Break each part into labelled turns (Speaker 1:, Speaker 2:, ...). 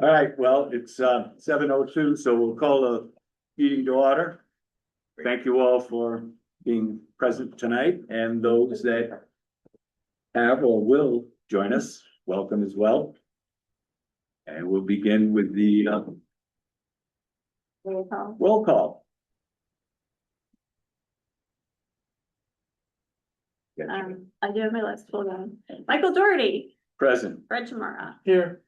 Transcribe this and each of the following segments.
Speaker 1: All right, well, it's 7:02, so we'll call the meeting to order. Thank you all for being present tonight, and those that have or will join us, welcome as well. And we'll begin with the roll call.
Speaker 2: I do have my list, hold on. Michael Doherty,
Speaker 1: Present.
Speaker 2: Fred Chamara,
Speaker 1: Here.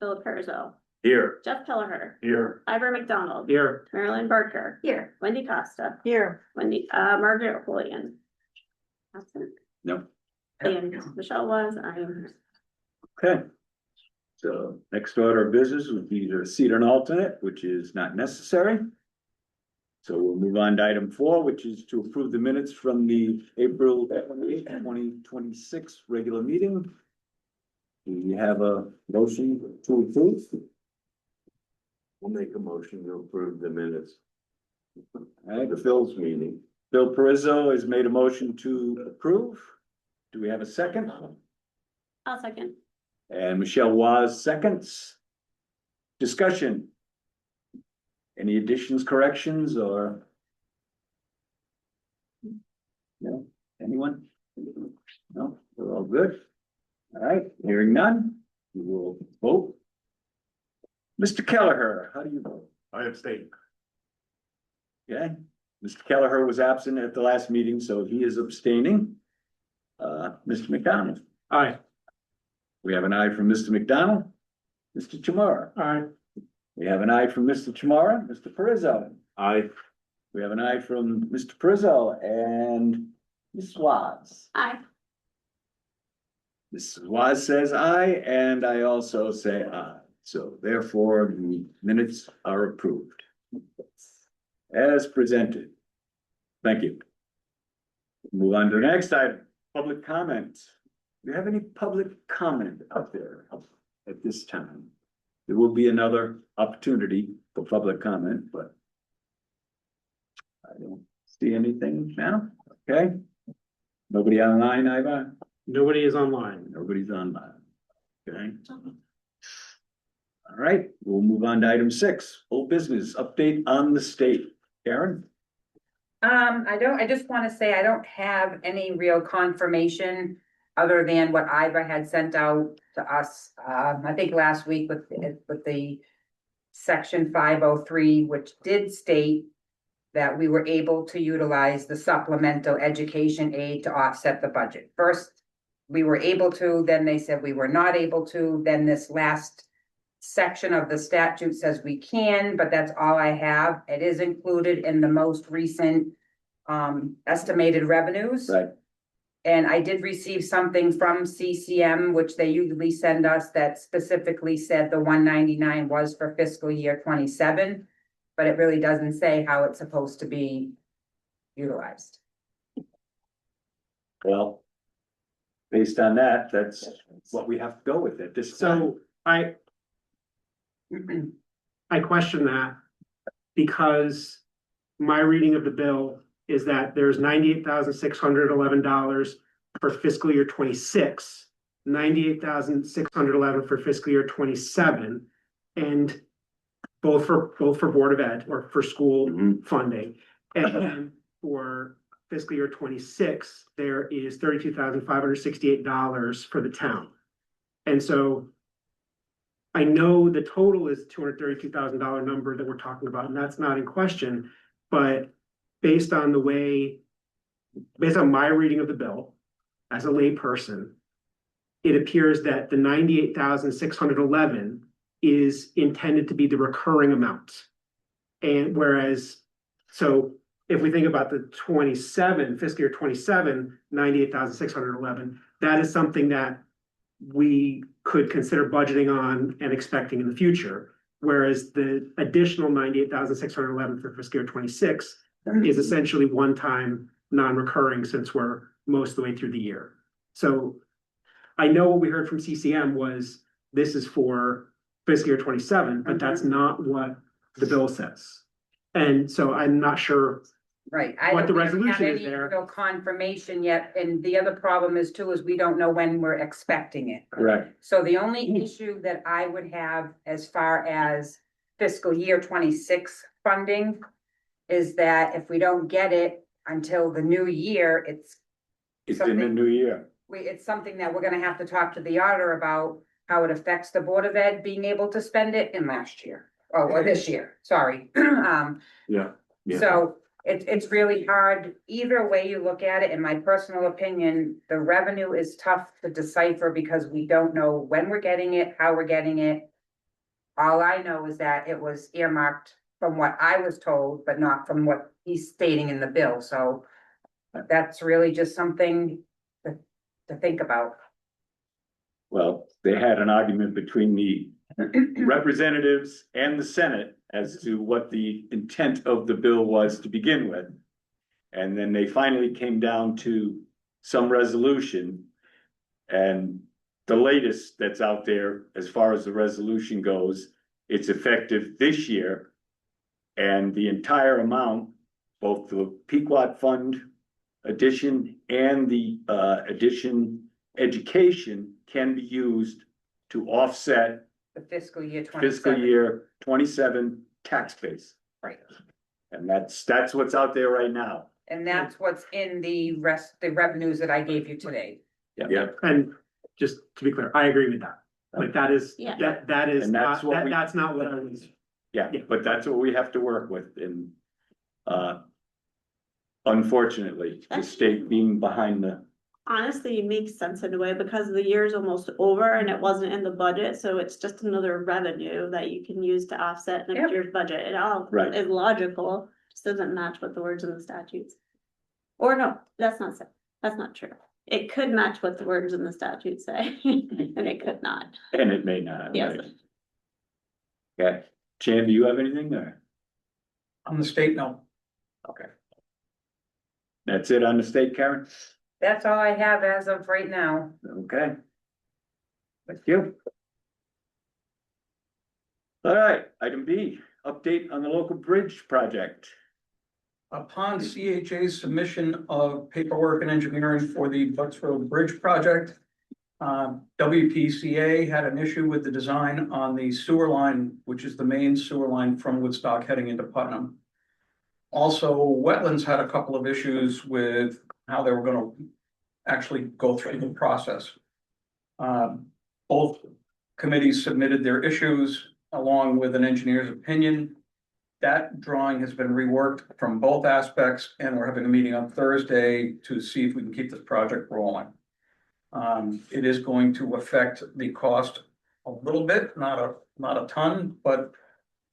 Speaker 2: Philip Perizzo,
Speaker 1: Here.
Speaker 2: Jeff Kelleher,
Speaker 1: Here.
Speaker 2: Ivor McDonald.
Speaker 1: Here.
Speaker 2: Marilyn Barker. Here. Wendy Costa.
Speaker 3: Here.
Speaker 2: Margaret Julian. Absent.
Speaker 1: No.
Speaker 2: And Michelle was, I am.
Speaker 1: Okay. So next order of business would be to seat an alternate, which is not necessary. So we'll move on to item 4, which is to approve the minutes from the April 28th, 2026 regular meeting. Do we have a motion to approve?
Speaker 4: We'll make a motion to approve the minutes.
Speaker 1: All right,
Speaker 4: The Phil's meeting.
Speaker 1: Bill Perizzo has made a motion to approve. Do we have a second?
Speaker 2: I'll second.
Speaker 1: And Michelle Waz seconds. Discussion. Any additions, corrections, or? No, anyone? No, we're all good. All right, hearing none, we will vote. Mr. Kelleher, how do you vote?
Speaker 4: I abstain.
Speaker 1: Okay, Mr. Kelleher was absent at the last meeting, so he is abstaining. Mr. McDonald.
Speaker 4: Aye.
Speaker 1: We have an aye from Mr. McDonald. Mr. Chamara.
Speaker 4: Aye.
Speaker 1: We have an aye from Mr. Chamara. Mr. Perizzo.
Speaker 4: Aye.
Speaker 1: We have an aye from Mr. Perizzo and Ms. Waz.
Speaker 2: Aye.
Speaker 1: Mrs. Waz says aye, and I also say aye. So therefore, the minutes are approved as presented. Thank you. Move on to the next item, public comments. Do you have any public comment out there at this time? There will be another opportunity for public comment, but I don't see anything now. Okay. Nobody online, Ivan?
Speaker 4: Nobody is online.
Speaker 1: Nobody's online. Okay. All right, we'll move on to item 6, old business, update on the state. Karen?
Speaker 3: I just want to say I don't have any real confirmation other than what Iva had sent out to us, I think last week with the section 503, which did state that we were able to utilize the supplemental education aid to offset the budget. First, we were able to, then they said we were not able to, then this last section of the statute says we can, but that's all I have. It is included in the most recent estimated revenues.
Speaker 1: Right.
Speaker 3: And I did receive something from CCM, which they usually send us, that specifically said the 199 was for fiscal year 27, but it really doesn't say how it's supposed to be utilized.
Speaker 1: Well, based on that, that's what we have to go with at this time.
Speaker 5: So I question that because my reading of the bill is that there's $98,611 for fiscal year 26, $98,611 for fiscal year 27, and both for Board of Ed or for school funding. And then for fiscal year 26, there is $32,568 for the town. And so I know the total is $232,000 number that we're talking about, and that's not in question, but based on my reading of the bill, as a lay person, it appears that the $98,611 is intended to be the recurring amount. And whereas, so if we think about the 27, fiscal year 27, $98,611, that is something that we could consider budgeting on and expecting in the future. Whereas the additional $98,611 for fiscal year 26 is essentially one-time non-recurring since we're most of the way through the year. So I know what we heard from CCM was this is for fiscal year 27, but that's not what the bill says. And so I'm not sure
Speaker 3: Right, I
Speaker 5: What the
Speaker 3: don't have
Speaker 5: resolution is
Speaker 3: any
Speaker 5: there.
Speaker 3: real confirmation yet, and the other problem is too, is we don't know when we're expecting it.
Speaker 1: Correct.
Speaker 3: So the only issue that I would have as far as fiscal year 26 funding is that if we don't get it until the new year, it's
Speaker 1: It's in the new year.
Speaker 3: it's something that we're gonna have to talk to the auditor about, how it affects the Board of Ed being able to spend it in last year, or this year, sorry.
Speaker 4: Yeah. Yeah.
Speaker 3: So it's really hard, either way you look at it, in my personal opinion, the revenue is tough to decipher because we don't know when we're getting it, how we're getting it. All I know is that it was earmarked from what I was told, but not from what he's stating in the bill, so that's really just something to think about.
Speaker 1: Well, they had an argument between the representatives and the Senate as to what the intent of the bill was to begin with. And then they finally came down to some resolution. And the latest that's out there, as far as the resolution goes, it's effective this year. And the entire amount, both the Pequot Fund addition and the addition education, can be used to offset
Speaker 3: The fiscal year
Speaker 1: fiscal
Speaker 3: 27.
Speaker 1: year 27 tax base.
Speaker 3: Right.
Speaker 1: And that's what's out there right now.
Speaker 3: And that's what's in the revenues that I gave you today.
Speaker 4: Yeah.
Speaker 5: And just to be clear, I agree with that. Like that is,
Speaker 2: Yeah.
Speaker 5: that is
Speaker 1: And that's
Speaker 5: not,
Speaker 1: what we-
Speaker 5: that's not what I was.
Speaker 1: Yeah,
Speaker 5: Yeah.
Speaker 1: but that's what we have to work with and unfortunately, the state being behind the,
Speaker 2: Honestly, it makes sense in a way because the year's almost over and it wasn't in the budget, so it's just another revenue that you can use to offset
Speaker 3: Yep.
Speaker 2: next year's budget. It all
Speaker 1: Right.
Speaker 2: is logical, just doesn't match what the words in the statutes. Or no, that's not true. It could match what the words in the statute say, and it could not.
Speaker 1: and it may not.
Speaker 2: Yes.
Speaker 1: right? Okay, Chan, do you have anything there?
Speaker 6: On the state, no.
Speaker 1: Okay. That's it on the state, Karen?
Speaker 3: That's all I have as of right now.
Speaker 1: Okay. Thank you. All right, item B, update on the local bridge project.
Speaker 6: Upon CHA's submission of paperwork and engineering for the Bucks Road Bridge project, WPCA had an issue with the design on the sewer line, which is the main sewer line from Woodstock heading into Putnam. Also, wetlands had a couple of issues with how they were gonna actually go through the process. Both committees submitted their issues along with an engineer's opinion. That drawing has been reworked from both aspects, and we're having a meeting on Thursday to see if we can keep this project rolling. It is going to affect the cost a little bit, not a ton, but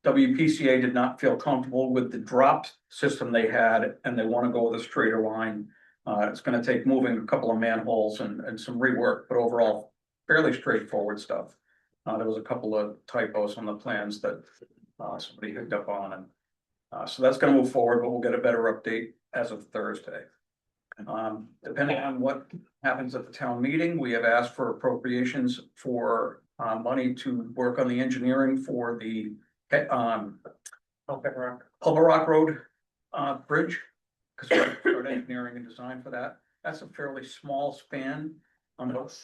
Speaker 6: WPCA did not feel comfortable with the drop system they had, and they want to go with a straighter line. It's gonna take moving a couple of manholes and some rework, but overall fairly straightforward stuff. There was a couple of typos on the plans that somebody hooked up on, and so that's gonna move forward, but we'll get a better update as of Thursday. Depending on what happens at the town meeting, we have asked for appropriations for money to work on the engineering for the Pulver Rock Road bridge. Cause we're start engineering and design for that. That's a fairly small span.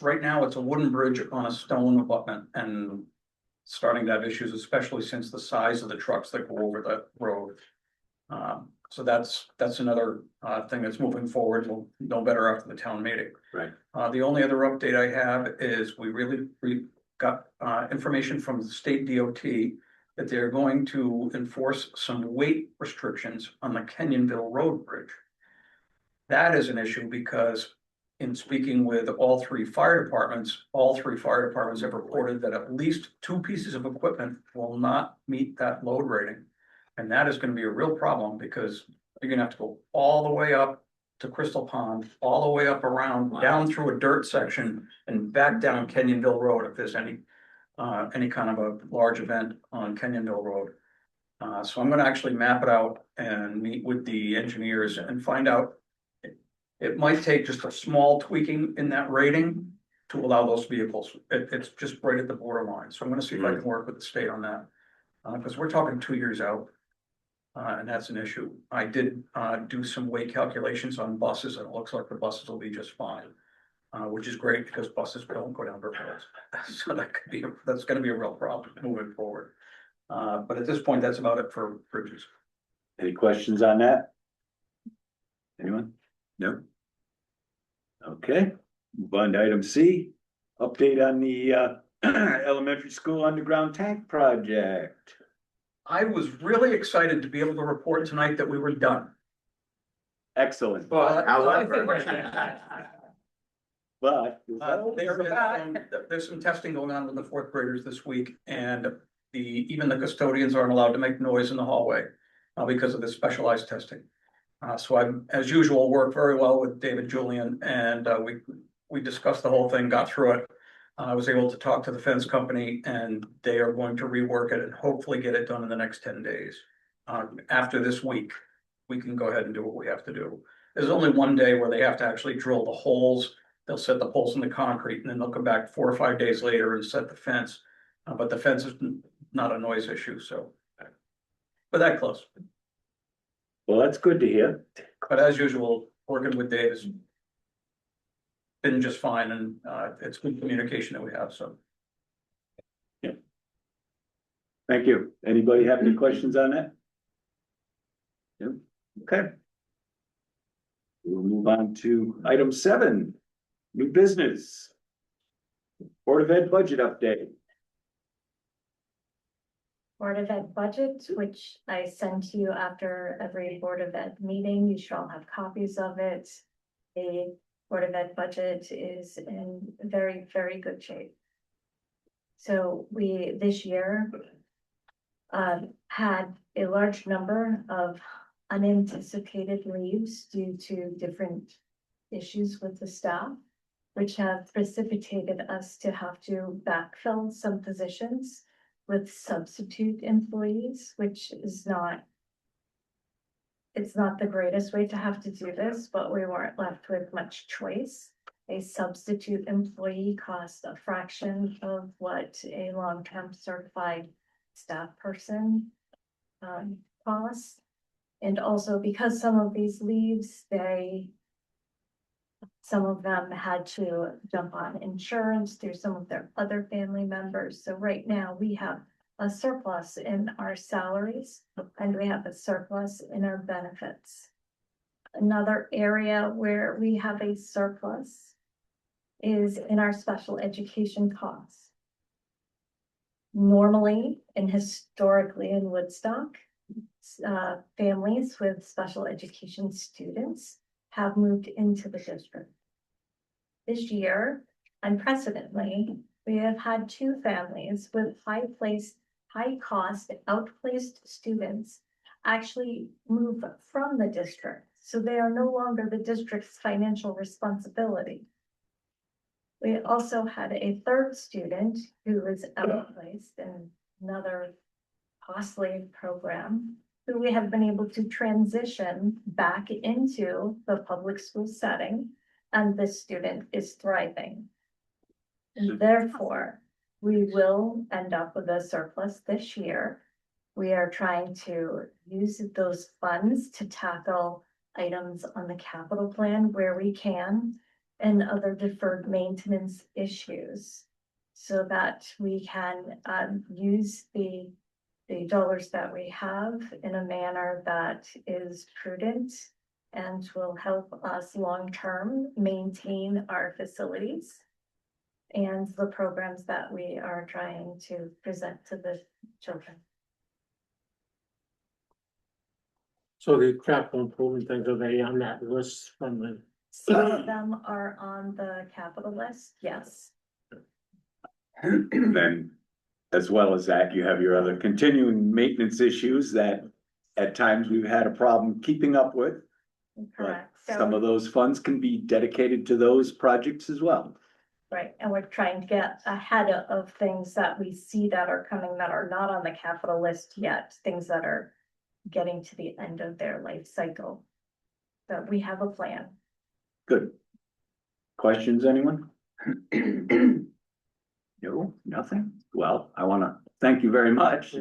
Speaker 6: Right now, it's a wooden bridge on a stone abutment and starting to have issues, especially since the size of the trucks that go over the road. So that's another thing that's moving forward. We'll know better after the town meeting.
Speaker 1: Right.
Speaker 6: The only other update I have is we got information from the state DOT that they're going to enforce some weight restrictions on the Kenyonville Road Bridge. That is an issue because in speaking with all three fire departments have reported that at least two pieces of equipment will not meet that load rating. And that is gonna be a real problem because you're gonna have to go all the way up to Crystal Pond, all the way up around, down through a dirt section and back down Kenyonville Road if there's any kind of a large event on Kenyonville Road. So I'm gonna actually map it out and meet with the engineers and find out. It might take just a small tweaking in that rating to allow those vehicles. It's just right at the borderline. So I'm gonna see if I can work with the state on that. Because we're talking 2 years out. And that's an issue. I did, do some weight calculations on buses and it looks like the buses will be just fine. Which is great because buses don't go down dirt roads. So that's gonna be a real problem moving forward. But at this point, that's about it for bridges.
Speaker 1: Any questions on that? Anyone? No? Okay, move on to item C, update on the elementary school underground tank project.
Speaker 6: I was really excited to be able to report tonight that we were done.
Speaker 1: Excellent.
Speaker 6: But-
Speaker 1: But.
Speaker 6: There's some testing going on with the fourth graders this week and even the custodians aren't allowed to make noise in the hallway. Because of the specialized testing. So I'm, as usual, worked very well with David Julian and we discussed the whole thing, got through it. I was able to talk to the fence company and they are going to rework it and hopefully get it done in the next 10 days. After this week, we can go ahead and do what we have to do. There's only one day where they have to actually drill the holes. They'll set the poles in the concrete and then they'll come back 4 or 5 days later and set the fence. But the fence is not a noise issue, so. But that close.
Speaker 1: Well, that's good to hear.
Speaker 6: But as usual, working with Dave has been just fine and it's good communication that we have, so.
Speaker 1: Thank you. Anybody have any questions on that? Yep, okay. We'll move on to item 7, new business. Board of Ed budget update.
Speaker 7: Board of Ed budget, which I send to you after every Board of Ed meeting. You should all have copies of it. The Board of Ed budget is in very, very good shape. So we, this year, had a large number of unanticipated leaves due to different issues with the staff, which have precipitated us to have to backfill some positions with substitute employees, which is not. It's not the greatest way to have to do this, but we weren't left with much choice. A substitute employee costs a fraction of what a long-term certified staff person costs. And also because some of these leaves, some of them had to jump on insurance through some of their other family members. So right now we have a surplus in our salaries and we have a surplus in our benefits. Another area where we have a surplus is in our special education costs. Normally and historically in Woodstock, families with special education students have moved into the district. This year, unprecedentedly, we have had 2 families with high-cost, outplaced students actually move from the district. So they are no longer the district's financial responsibility. We also had a 3rd student who was outplaced in another costly program, who we have been able to transition back into the public school setting, and this student is thriving. And therefore, we will end up with a surplus this year. We are trying to use those funds to tackle items on the capital plan where we can and other deferred maintenance issues so that we can use the dollars that we have in a manner that is prudent and will help us long-term maintain our facilities and the programs that we are trying to present to the children.
Speaker 8: So the capital improvement things, are they on that list from the?
Speaker 7: Some of them are on the capital list, yes.
Speaker 1: Then, as well as that, you have your other continuing maintenance issues that at times we've had a problem keeping up with. But
Speaker 7: Correct.
Speaker 1: some
Speaker 7: So,
Speaker 1: of those funds can be dedicated to those projects as well.
Speaker 7: right, and we're trying to get ahead of things that we see that are coming that are not on the capital list yet, things that are getting to the end of their life cycle. But we have a plan.
Speaker 1: Good. Questions, anyone? No, nothing? Well, I want to thank you very much.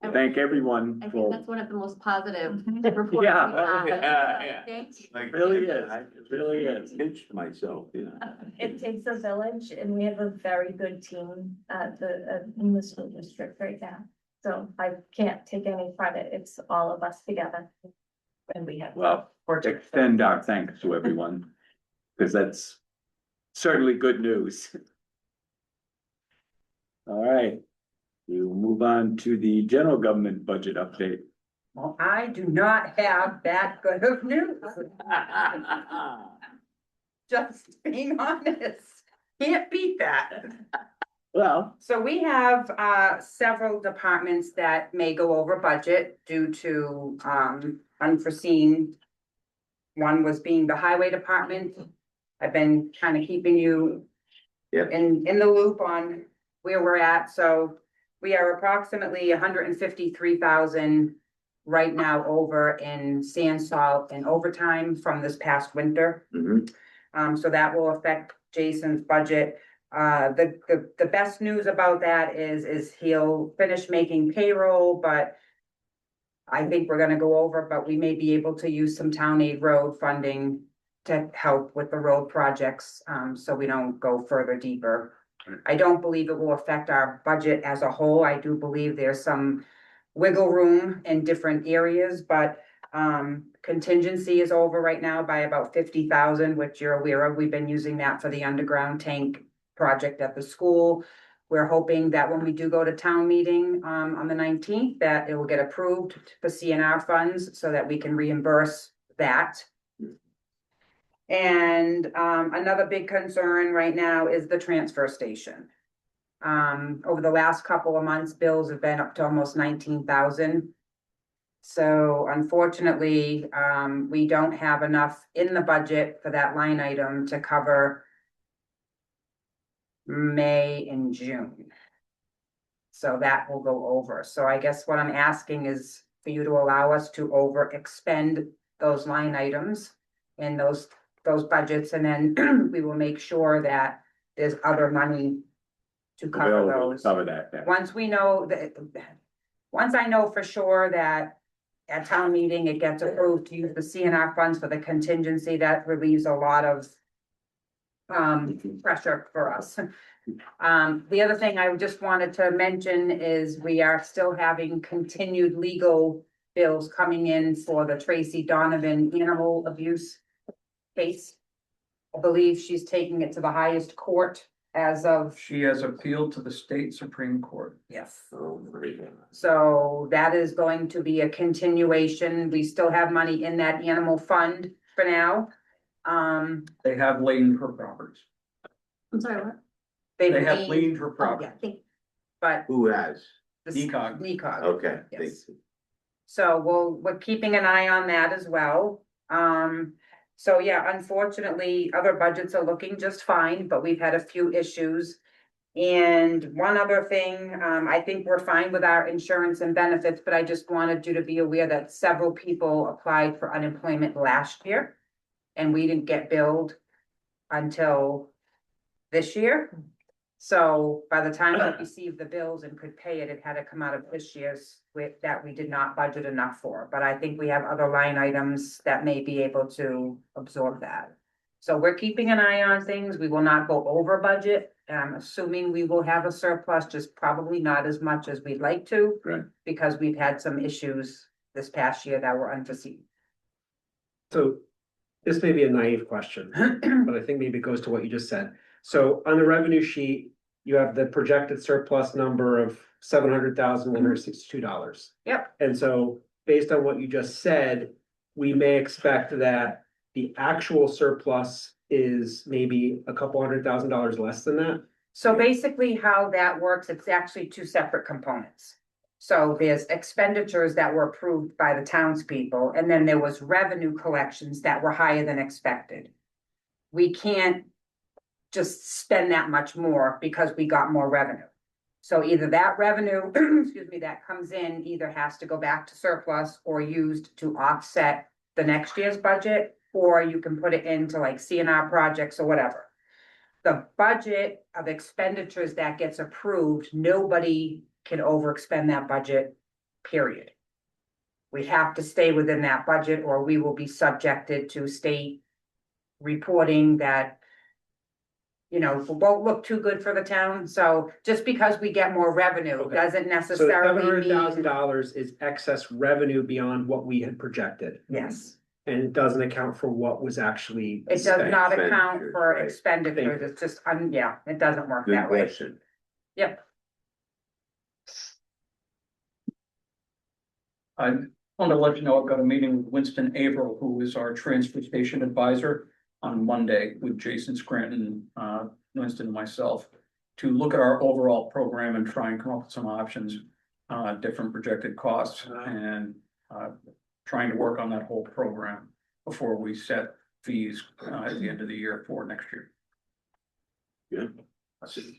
Speaker 1: thank everyone
Speaker 9: I think
Speaker 1: for,
Speaker 9: that's one of the most positive
Speaker 3: Mhm.
Speaker 9: reports we
Speaker 1: Yeah,
Speaker 9: have.
Speaker 4: yeah.
Speaker 9: Thank you.
Speaker 1: it really is, it really is.
Speaker 4: Pinched myself, yeah.
Speaker 7: It takes a village and we have a very good team at in the school district right now. So I can't take any credit. It's all of us together. And we have.
Speaker 1: Well, extend our thanks to everyone, because that's certainly good news. All right, we'll move on to the general government budget update.
Speaker 3: Well, I do not have that good of news. Just being honest, can't beat that.
Speaker 1: Well,
Speaker 3: So we have several departments that may go over budget due to unforeseen. One was being the highway department. I've been kind of keeping you
Speaker 4: Yep.
Speaker 3: in the loop on where we're at, so we are approximately 153,000 right now over in sand, salt and overtime from this past winter.
Speaker 4: Mhm.
Speaker 3: So that will affect Jason's budget. The best news about that is he'll finish making payroll, but I think we're gonna go over, but we may be able to use some town aid road funding to help with the road projects, so we don't go further deeper. I don't believe it will affect our budget as a whole. I do believe there's some wiggle room in different areas, but contingency is over right now by about 50,000, which you're aware of. We've been using that for the underground tank project at the school. We're hoping that when we do go to town meeting on the 19th, that it will get approved for CNR funds so that we can reimburse that. And another big concern right now is the transfer station. Over the last couple of months, bills have been up to almost 19,000. So unfortunately, we don't have enough in the budget for that line item to cover May and June. So that will go over. So I guess what I'm asking is for you to allow us to over expend those line items in those budgets, and then we will make sure that there's other money to cover
Speaker 1: available to
Speaker 3: those.
Speaker 1: cover that, yeah.
Speaker 3: Once we know that, once I know for sure that at town meeting, it gets approved to use the CNR funds for the contingency, that relieves a lot of pressure for us. The other thing I just wanted to mention is we are still having continued legal bills coming in for the Tracy Donovan animal abuse case. I believe she's taking it to the highest court as of,
Speaker 6: She has appealed to the state Supreme Court.
Speaker 3: yes.
Speaker 4: Oh, very good.
Speaker 3: So that is going to be a continuation. We still have money in that animal fund for now.
Speaker 6: They have liened her properties.
Speaker 2: I'm sorry, what?
Speaker 3: They've
Speaker 6: They have
Speaker 3: liened,
Speaker 6: liened her
Speaker 2: Oh,
Speaker 6: property.
Speaker 2: yeah, thank
Speaker 3: but
Speaker 4: Who has?
Speaker 3: the
Speaker 6: NECOG.
Speaker 3: NECOG.
Speaker 4: Okay.
Speaker 3: Yes. So we're keeping an eye on that as well. So yeah, unfortunately, other budgets are looking just fine, but we've had a few issues. And one other thing, I think we're fine with our insurance and benefits, but I just wanted you to be aware that several people applied for unemployment last year. And we didn't get billed until this year. So by the time we received the bills and could pay it, it had to come out of this year's that we did not budget enough for. But I think we have other line items that may be able to absorb that. So we're keeping an eye on things. We will not go over budget. I'm assuming we will have a surplus, just probably not as much as we'd like to.
Speaker 1: Right.
Speaker 3: Because we've had some issues this past year that were unforeseen.
Speaker 5: So this may be a naive question, but I think maybe it goes to what you just said. So on the revenue sheet, you have the projected surplus number of $700,162.
Speaker 3: Yep.
Speaker 5: And so based on what you just said, we may expect that the actual surplus is maybe a couple $100,000 less than that.
Speaker 3: So basically how that works, it's actually two separate components. So there's expenditures that were approved by the townspeople, and then there was revenue collections that were higher than expected. We can't just spend that much more because we got more revenue. So either that revenue, excuse me, that comes in either has to go back to surplus or used to offset the next year's budget, or you can put it into like CNR projects or whatever. The budget of expenditures that gets approved, nobody can overexpend that budget period. We have to stay within that budget or we will be subjected to state reporting that, you know, won't look too good for the town. So just because we get more revenue
Speaker 5: Okay.
Speaker 3: doesn't
Speaker 5: So
Speaker 3: necessarily mean,
Speaker 5: $700,000 is excess revenue beyond what we had projected.
Speaker 3: yes.
Speaker 5: And it doesn't account for what was actually.
Speaker 3: It does not account
Speaker 4: Expenditures,
Speaker 3: for
Speaker 4: right.
Speaker 3: expenditures. It's just, yeah, it doesn't work
Speaker 4: Good
Speaker 3: that way.
Speaker 4: question.
Speaker 3: Yep.
Speaker 6: I want to let you know, I've got a meeting with Winston Averill, who is our transfer station advisor, on Monday with Jason Scranton, Winston and myself, to look at our overall program and try and come up with some options, different projected costs, and trying to work on that whole program before we set fees at the end of the year for next year.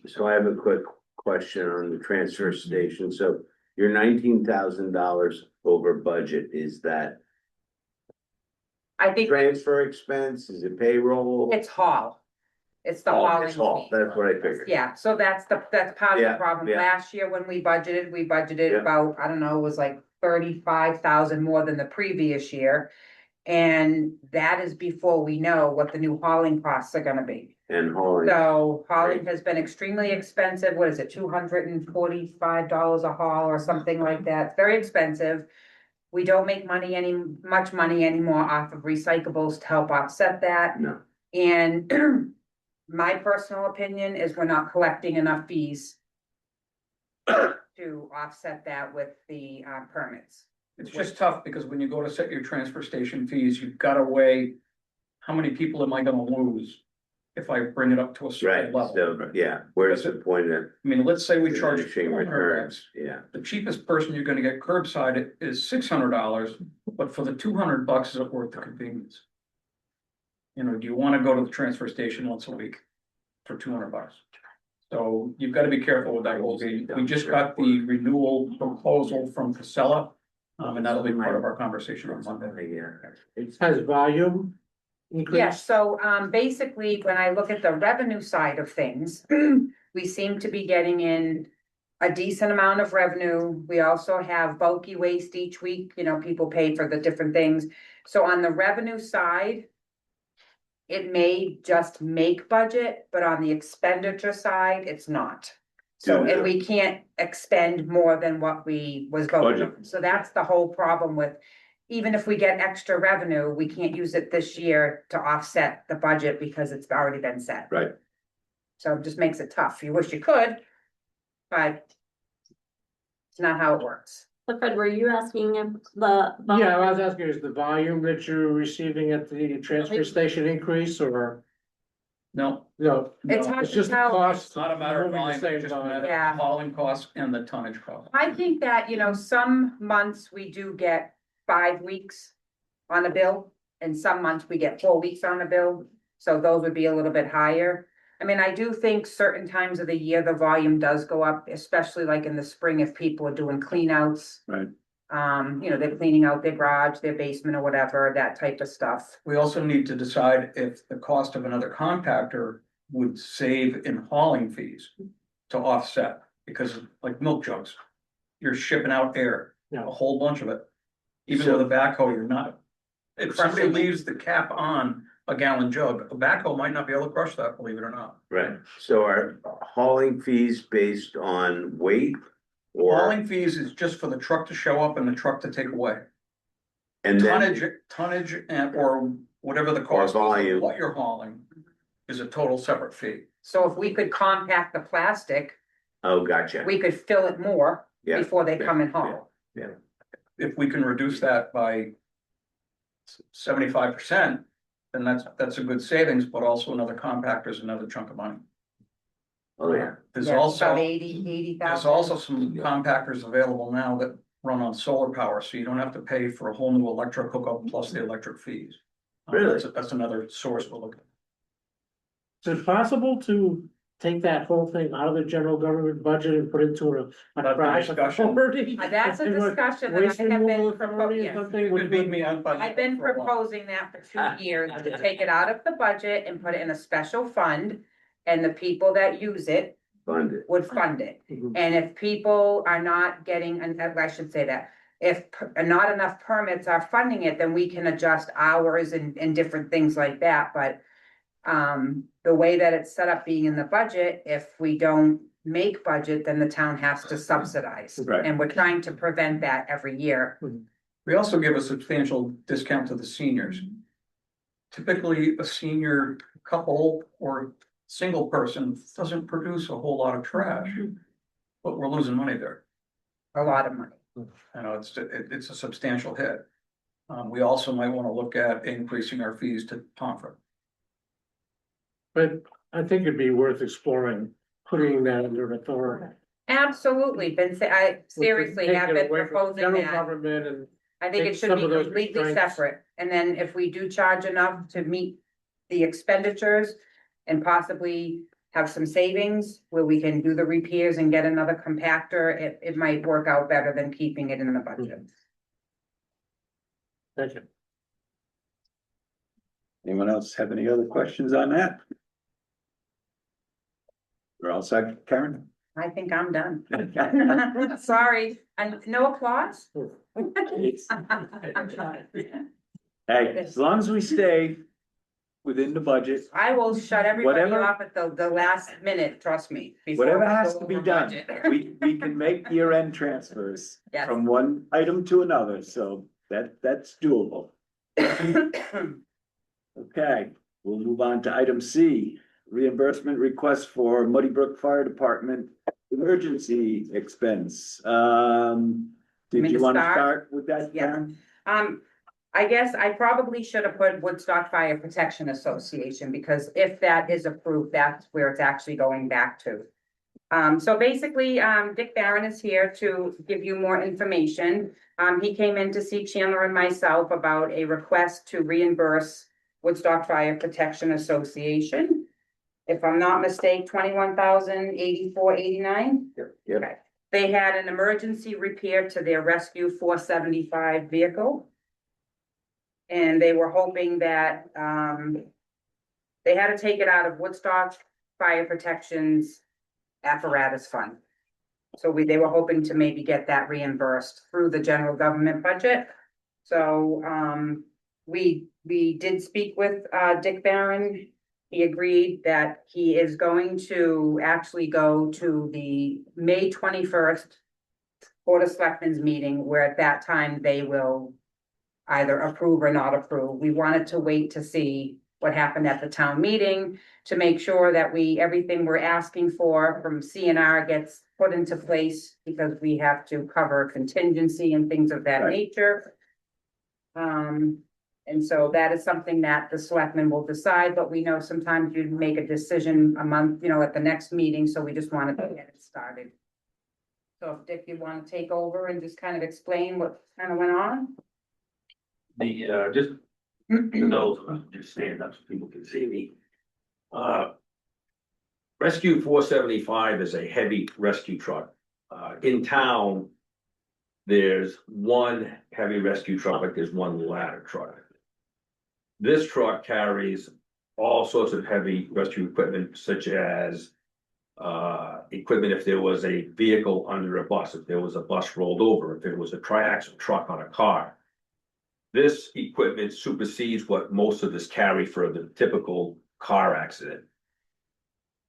Speaker 4: So I have a quick question on the transfer station. So you're $19,000 over budget. Is that
Speaker 3: I think
Speaker 4: transfer expense? Is it payroll?
Speaker 3: it's haul. It's the
Speaker 4: Oh,
Speaker 3: hauling
Speaker 4: it's all.
Speaker 3: fee.
Speaker 4: That's what I figured.
Speaker 3: Yeah, so that's part of the
Speaker 4: Yeah,
Speaker 3: problem.
Speaker 4: yeah.
Speaker 3: Last year when we budgeted
Speaker 4: Yeah.
Speaker 3: about, I don't know, it was like 35,000 more than the previous year. And that is before we know what the new hauling costs are gonna be.
Speaker 4: And hauling.
Speaker 3: So hauling has been extremely expensive. What is it, $245 a haul or something like that? It's very expensive. We don't make much money anymore off of recyclables to help offset that.
Speaker 4: No,
Speaker 3: And my personal opinion is we're not collecting enough fees to offset that with the permits.
Speaker 6: It's just tough because when you go to set your transfer station fees, you've got to weigh how many people am I gonna lose if I bring it up to a certain
Speaker 4: right,
Speaker 6: level.
Speaker 4: so, yeah, where's the point of?
Speaker 6: I mean, let's say we charge
Speaker 4: diminishing
Speaker 6: $200.
Speaker 4: returns? Yeah,
Speaker 6: The cheapest person you're gonna get curbside is $600, but for the $200, is it worth the convenience? You know, do you wanna go to the transfer station once a week for $200? So you've gotta be careful with that whole thing. We just got the renewal proposal from Casella. And that'll be part of our conversation on Monday.
Speaker 4: yeah.
Speaker 8: Has volume increased?
Speaker 3: Yes, so basically, when I look at the revenue side of things, we seem to be getting in a decent amount of revenue. We also have bulky waste each week, you know, people pay for the different things. So on the revenue side, it may just make budget, but on the expenditure side, it's not. So, and we can't expend more than what we was voted on. So that's the whole problem with, even if we get extra revenue, we can't use it this year to offset the budget because it's already been set.
Speaker 4: Right.
Speaker 3: So it just makes it tough. You wish you could, but it's not how it works.
Speaker 2: So Fred, were you asking him
Speaker 8: Yeah, I was asking, is the volume that you're receiving at the transfer station increase or?
Speaker 6: No,
Speaker 8: No,
Speaker 3: It's
Speaker 6: no,
Speaker 3: hard
Speaker 8: it's
Speaker 3: to
Speaker 8: just the
Speaker 3: tell.
Speaker 8: cost.
Speaker 6: it's not a matter of
Speaker 8: moving the
Speaker 6: volume,
Speaker 8: same
Speaker 6: it's just a
Speaker 8: volume.
Speaker 6: matter
Speaker 3: Yeah.
Speaker 6: of hauling costs and the tonnage cost.
Speaker 3: I think that, you know, some months we do get 5 weeks on a bill, and some months we get 4 weeks on a bill, so those would be a little bit higher. I mean, I do think certain times of the year, the volume does go up, especially like in the spring if people are doing clean outs.
Speaker 1: Right.
Speaker 3: You know, they're cleaning out their garage, their basement or whatever, that type of stuff.
Speaker 6: We also need to decide if the cost of another compactor would save in hauling fees to offset, because like milk jugs, you're shipping out air,
Speaker 8: Yeah.
Speaker 6: a whole bunch of it. Even with a backhoe, you're not. If somebody leaves the cap on a gallon jug, a backhoe might not be able to crush that, believe it or not.
Speaker 4: Right, so are hauling fees based on weight? Or,
Speaker 6: Hauling fees is just for the truck to show up and the truck to take away.
Speaker 4: and then,
Speaker 6: Tonnage and, or whatever the cost is
Speaker 4: volume.
Speaker 6: of what you're hauling is a total separate fee.
Speaker 3: So if we could compact the plastic,
Speaker 4: oh, gotcha,
Speaker 3: we could fill it more
Speaker 4: yeah,
Speaker 3: before they
Speaker 4: yeah,
Speaker 3: come and haul.
Speaker 6: If we can reduce that by 75%, then that's a good savings, but also another compactor is another chunk of money.
Speaker 4: oh, yeah,
Speaker 6: There's
Speaker 3: Yeah,
Speaker 6: also,
Speaker 3: about 80,000.
Speaker 6: there's also some compactors available now that run on solar power, so you don't have to pay for a whole new electric hookup plus the electric fees.
Speaker 4: Really?
Speaker 6: That's another source we're looking.
Speaker 8: Is it possible to take that whole thing out of the general government budget and put it into a
Speaker 6: That'd be
Speaker 8: private
Speaker 6: discussion.
Speaker 8: authority?
Speaker 3: That's a
Speaker 8: And what,
Speaker 3: discussion that
Speaker 8: waste
Speaker 3: I have
Speaker 8: removal
Speaker 3: been
Speaker 8: authority or
Speaker 3: proposing.
Speaker 8: something?
Speaker 6: You could beat me up on
Speaker 3: I've been
Speaker 6: for a while.
Speaker 3: proposing that for 2 years, to take it out of the budget and put it in a special fund. And the people that use it
Speaker 4: Fund it.
Speaker 3: would fund it.
Speaker 8: Mhm.
Speaker 3: And if people are not getting, and I should say that, if not enough permits are funding it, then we can adjust hours and different things like that, but. The way that it's set up being in the budget, if we don't make budget, then the town has to subsidize.
Speaker 1: Right.
Speaker 3: And we're trying to prevent that every year.
Speaker 6: We also give a substantial discount to the seniors. Typically, a senior couple or single person doesn't produce a whole lot of trash. But we're losing money there.
Speaker 3: A lot of money.
Speaker 6: I know it's a substantial hit. We also might want to look at increasing our fees to Pomfret.
Speaker 8: But I think it'd be worth exploring, putting that under authority.
Speaker 3: Absolutely, I seriously
Speaker 8: Take
Speaker 3: have
Speaker 8: it
Speaker 3: been
Speaker 8: away from
Speaker 3: proposing
Speaker 8: General
Speaker 3: that.
Speaker 8: government and,
Speaker 3: I think it
Speaker 8: take
Speaker 3: should
Speaker 8: some
Speaker 3: be
Speaker 8: of those
Speaker 3: completely
Speaker 8: restraints.
Speaker 3: separate, and then if we do charge enough to meet the expenditures. And possibly have some savings where we can do the repairs and get another compactor, it might work out better than keeping it in the budget.
Speaker 8: thank you.
Speaker 1: Anyone else have any other questions on that? We're all set, Karen?
Speaker 3: I think I'm done. Sorry, and no applause?
Speaker 1: Hey, as long as we stay within the budget,
Speaker 3: I will shut everybody
Speaker 1: Whatever-
Speaker 3: off at the last minute, trust me. before
Speaker 1: whatever
Speaker 3: we
Speaker 1: has
Speaker 3: go
Speaker 1: to be
Speaker 3: over
Speaker 1: done,
Speaker 3: budget.
Speaker 1: we can make year-end transfers
Speaker 3: Yes.
Speaker 1: from one item to another, so that's doable. Okay, we'll move on to item C, reimbursement request for Muddy Brook Fire Department emergency expense. Did
Speaker 3: Me
Speaker 1: you
Speaker 3: to
Speaker 1: want to
Speaker 3: start?
Speaker 1: start with that,
Speaker 3: Yeah.
Speaker 1: Karen?
Speaker 3: I guess I probably should have put Woodstock Fire Protection Association, because if that is approved, that's where it's actually going back to. So basically, Dick Barron is here to give you more information. He came in to see Chandler and myself about a request to reimburse Woodstock Fire Protection Association. If I'm not mistaken, 21,084.89.
Speaker 4: Yep.
Speaker 3: Okay. They had an emergency repair to their Rescue 475 vehicle. And they were hoping that, they had to take it out of Woodstock Fire Protection's apparatus fund. So they were hoping to maybe get that reimbursed through the general government budget. So, we did speak with, Dick Barron. He agreed that he is going to actually go to the May 21st Board of Selectmen's meeting, where at that time they will either approve or not approve. We wanted to wait to see what happened at the town meeting to make sure that everything we're asking for from CNR gets put into place, because we have to cover contingency and things of that
Speaker 1: Right.
Speaker 3: nature. And so that is something that the selectmen will decide, but we know sometimes you make a decision a month, at the next meeting, so we just wanted to get it started. So if Dick, you want to take over and just kind of explain what kind of went on?
Speaker 9: Just to those, just stand up so people can see me. Rescue 475 is a heavy rescue truck. In town, there's one heavy rescue truck, but there's one ladder truck. This truck carries all sorts of heavy rescue equipment, such as equipment if there was a vehicle under a bus, if there was a bus rolled over, if it was a triaxle truck on a car. This equipment supersedes what most of us carry for the typical car accident.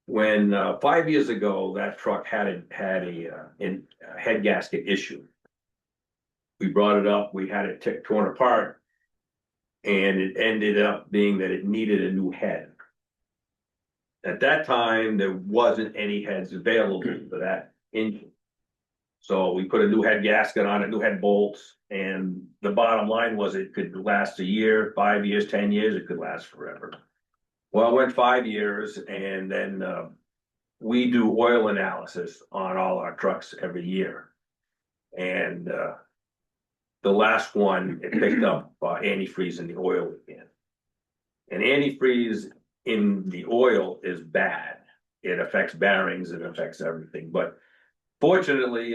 Speaker 9: When 5 years ago, that truck had a head gasket issue. We brought it up, we had it torn apart. And it ended up being that it needed a new head. At that time, there wasn't any heads available for that engine. So we put a new head gasket on it, new head bolts, and the bottom line was it could last a year, 5 years, 10 years, it could last forever. Well, it went 5 years, and then we do oil analysis on all our trucks every year. And the last one, it picked up antifreeze in the oil again. And antifreeze in the oil is bad. It affects bearings, it affects everything, but fortunately,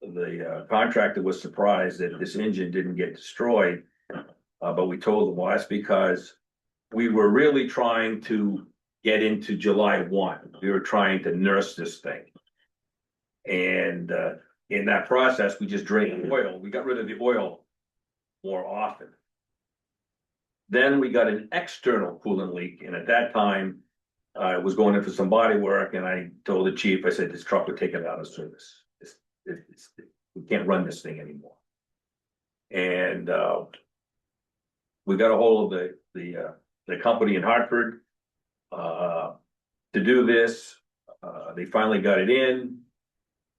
Speaker 9: the contractor was surprised that this engine didn't get destroyed. But we told them, well, that's because we were really trying to get into July 1. We were trying to nurse this thing. And in that process, we just drained oil. We got rid of the oil more often. Then we got an external coolant leak, and at that time, I was going in for some body work, and I told the chief, I said, this truck would take it out of service. We can't run this thing anymore. And we got a hold of the company in Hartford to do this. They finally got it in,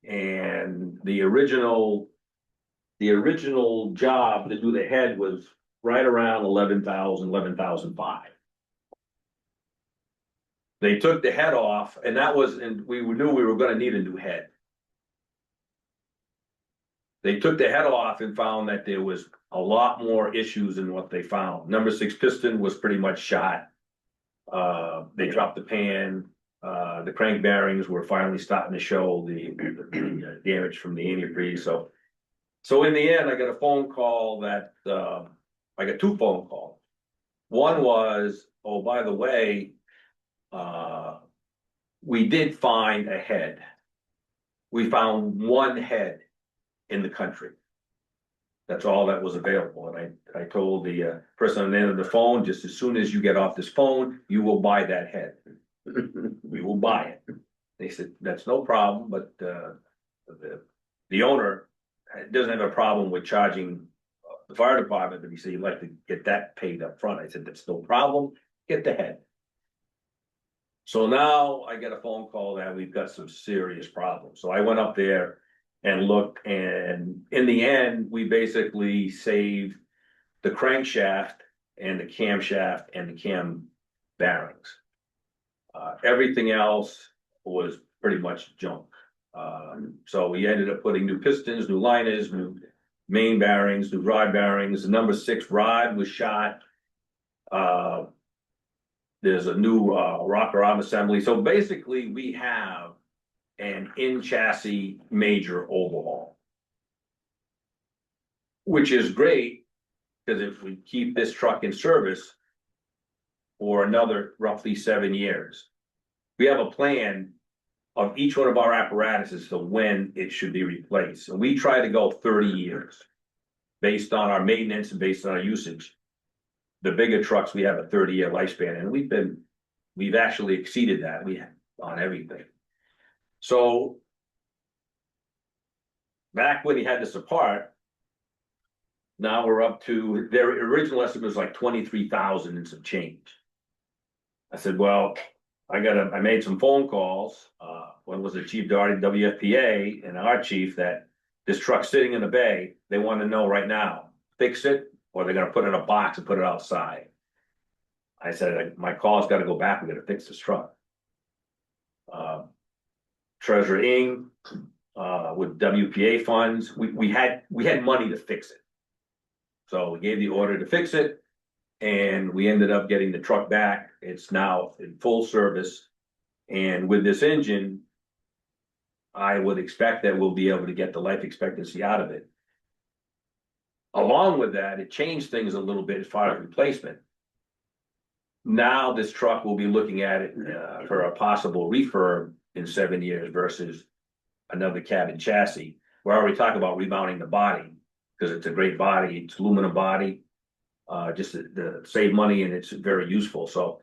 Speaker 9: and the original job to do the head was right around 11,500. They took the head off, and we knew we were gonna need a new head. They took the head off and found that there was a lot more issues than what they found. Number 6 piston was pretty much shot. They dropped the pan. The crank bearings were finally starting to show the damage from the antifreeze. So in the end, I got a phone call that, I got 2 phone calls. One was, oh, by the way, we did find a head. We found 1 head in the country. That's all that was available. And I told the person on the end of the phone, just as soon as you get off this phone, you will buy that head. We will buy it. They said, that's no problem, but the owner doesn't have a problem with charging the fire department, but he said, you'd like to get that paid up front. I said, that's no problem, get the head. So now I get a phone call that we've got some serious problems. So I went up there and looked, and in the end, we basically saved the crankshaft and the camshaft and the cam bearings. Everything else was pretty much junk. So we ended up putting new pistons, new liners, new main bearings, new rod bearings. The number 6 rod was shot. There's a new rocker arm assembly. So basically, we have an in-chassis major overhaul, which is great, because if we keep this truck in service for another roughly 7 years, we have a plan of each one of our apparatuses to when it should be replaced. And we try to go 30 years based on our maintenance and based on our usage. The bigger trucks, we have a 30-year lifespan, and we've actually exceeded that. We have on everything. So back when he had this apart, now we're up to, their original estimate was like 23,000 and some change. I said, well, I made some phone calls. One was the Chief Doherty, WFPA, and our chief, that this truck's sitting in the bay. They want to know right now, fix it, or they're gonna put it in a box and put it outside. I said, my call's gotta go back. We gotta fix this truck. Treasurer Ng, with WPA funds, we had money to fix it. So we gave the order to fix it, and we ended up getting the truck back. It's now in full service. And with this engine, I would expect that we'll be able to get the life expectancy out of it. Along with that, it changed things a little bit as far as replacement. Now this truck will be looking at it for a possible refurb in 7 years versus another cabin chassis. We're already talking about remounting the body, because it's a great body. It's aluminum body, just to save money, and it's very useful. So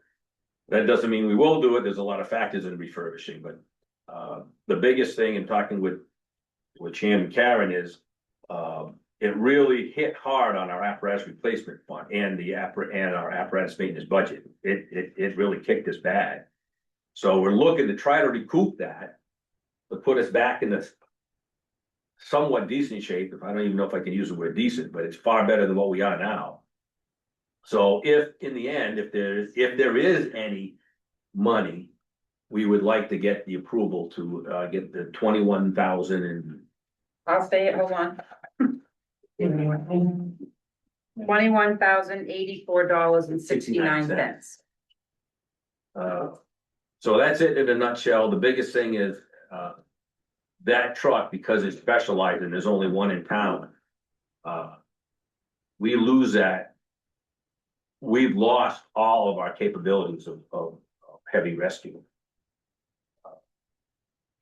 Speaker 9: that doesn't mean we will do it. There's a lot of factors in refurbishing, but the biggest thing in talking with Chan and Karen is it really hit hard on our apparatus replacement fund and our apparatus maintenance budget. It really kicked us bad. So we're looking to try to recoup that, to put us back in this somewhat decent shape. I don't even know if I can use the word decent, but it's far better than what we are now. So if in the end, if there is any money, we would like to get the approval to get the 21,000 and.
Speaker 3: I'll say it, hold on. $21,084.69.
Speaker 9: So that's it in a nutshell. The biggest thing is that truck, because it's specialized and there's only one in town. We lose that. We've lost all of our capabilities of heavy rescue.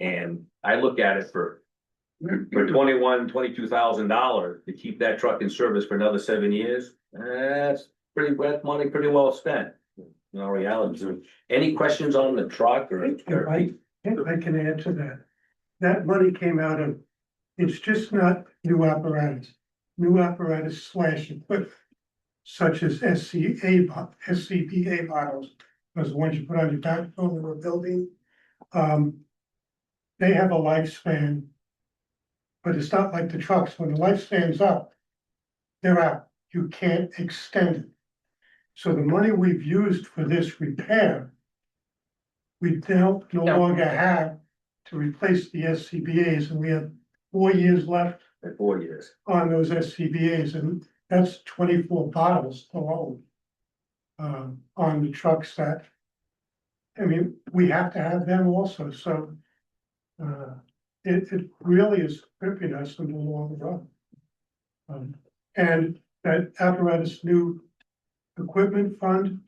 Speaker 9: And I look at it for $22,000 to keep that truck in service for another 7 years, that's money pretty well spent. In all reality, any questions on the truck or?
Speaker 10: If I can add to that, that money came out of, it's just not new apparatus slash equipment. Such as SCBA bottles, those ones you put on your backhoe when we're building. They have a lifespan. But it's not like the trucks, when the lifespan's up, they're out, you can't extend it. So the money we've used for this repair, we no longer have to replace the SCBA's, and we have 4 years left
Speaker 9: 4 years.
Speaker 10: on those SCBA's, and that's 24 bottles alone. On the trucks that, I mean, we have to have them also, so. It really is gripping us in the long run. And that apparatus new equipment fund,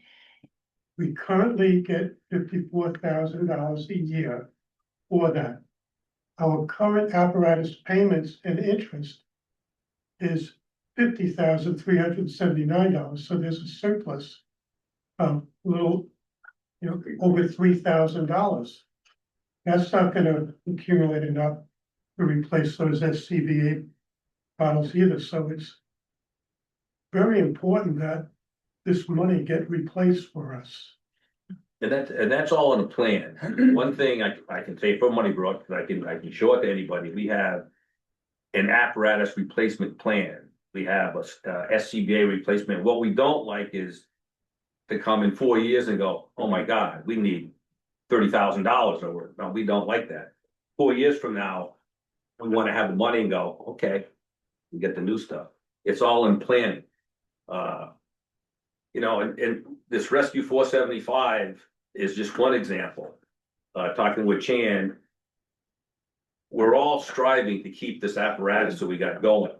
Speaker 10: we currently get $54,000 a year for that. Our current apparatus payments and interest is $50,379, so there's a surplus of little, over $3,000. That's not gonna accumulate enough to replace those SCBA bottles either, so it's very important that this money get replaced for us.
Speaker 9: And that's all in the plan. One thing I can say for Moneybrook, and I can show it to anybody, we have an apparatus replacement plan. We have a SCBA replacement. What we don't like is to come in 4 years and go, oh my God, we need $30,000 over. No, we don't like that. 4 years from now, we want to have the money and go, okay, we get the new stuff. It's all in planning. And this Rescue 475 is just one example. Talking with Chan, we're all striving to keep this apparatus that we got going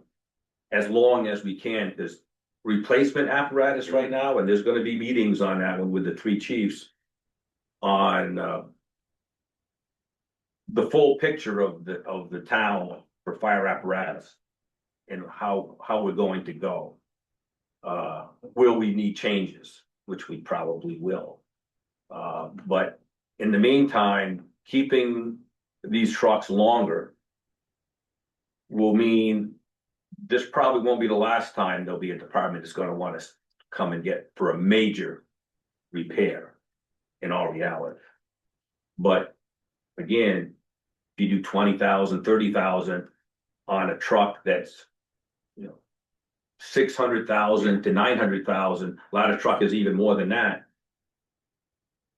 Speaker 9: as long as we can, because replacement apparatus right now, and there's going to be meetings on that one with the 3 chiefs on the full picture of the town for fire apparatus and how we're going to go. Will we need changes, which we probably will. But in the meantime, keeping these trucks longer will mean this probably won't be the last time there'll be a department that's going to want to come and get for a major repair in all reality. But again, if you do 20,000, 30,000 on a truck that's, 600,000 to 900,000, a lot of truck is even more than that.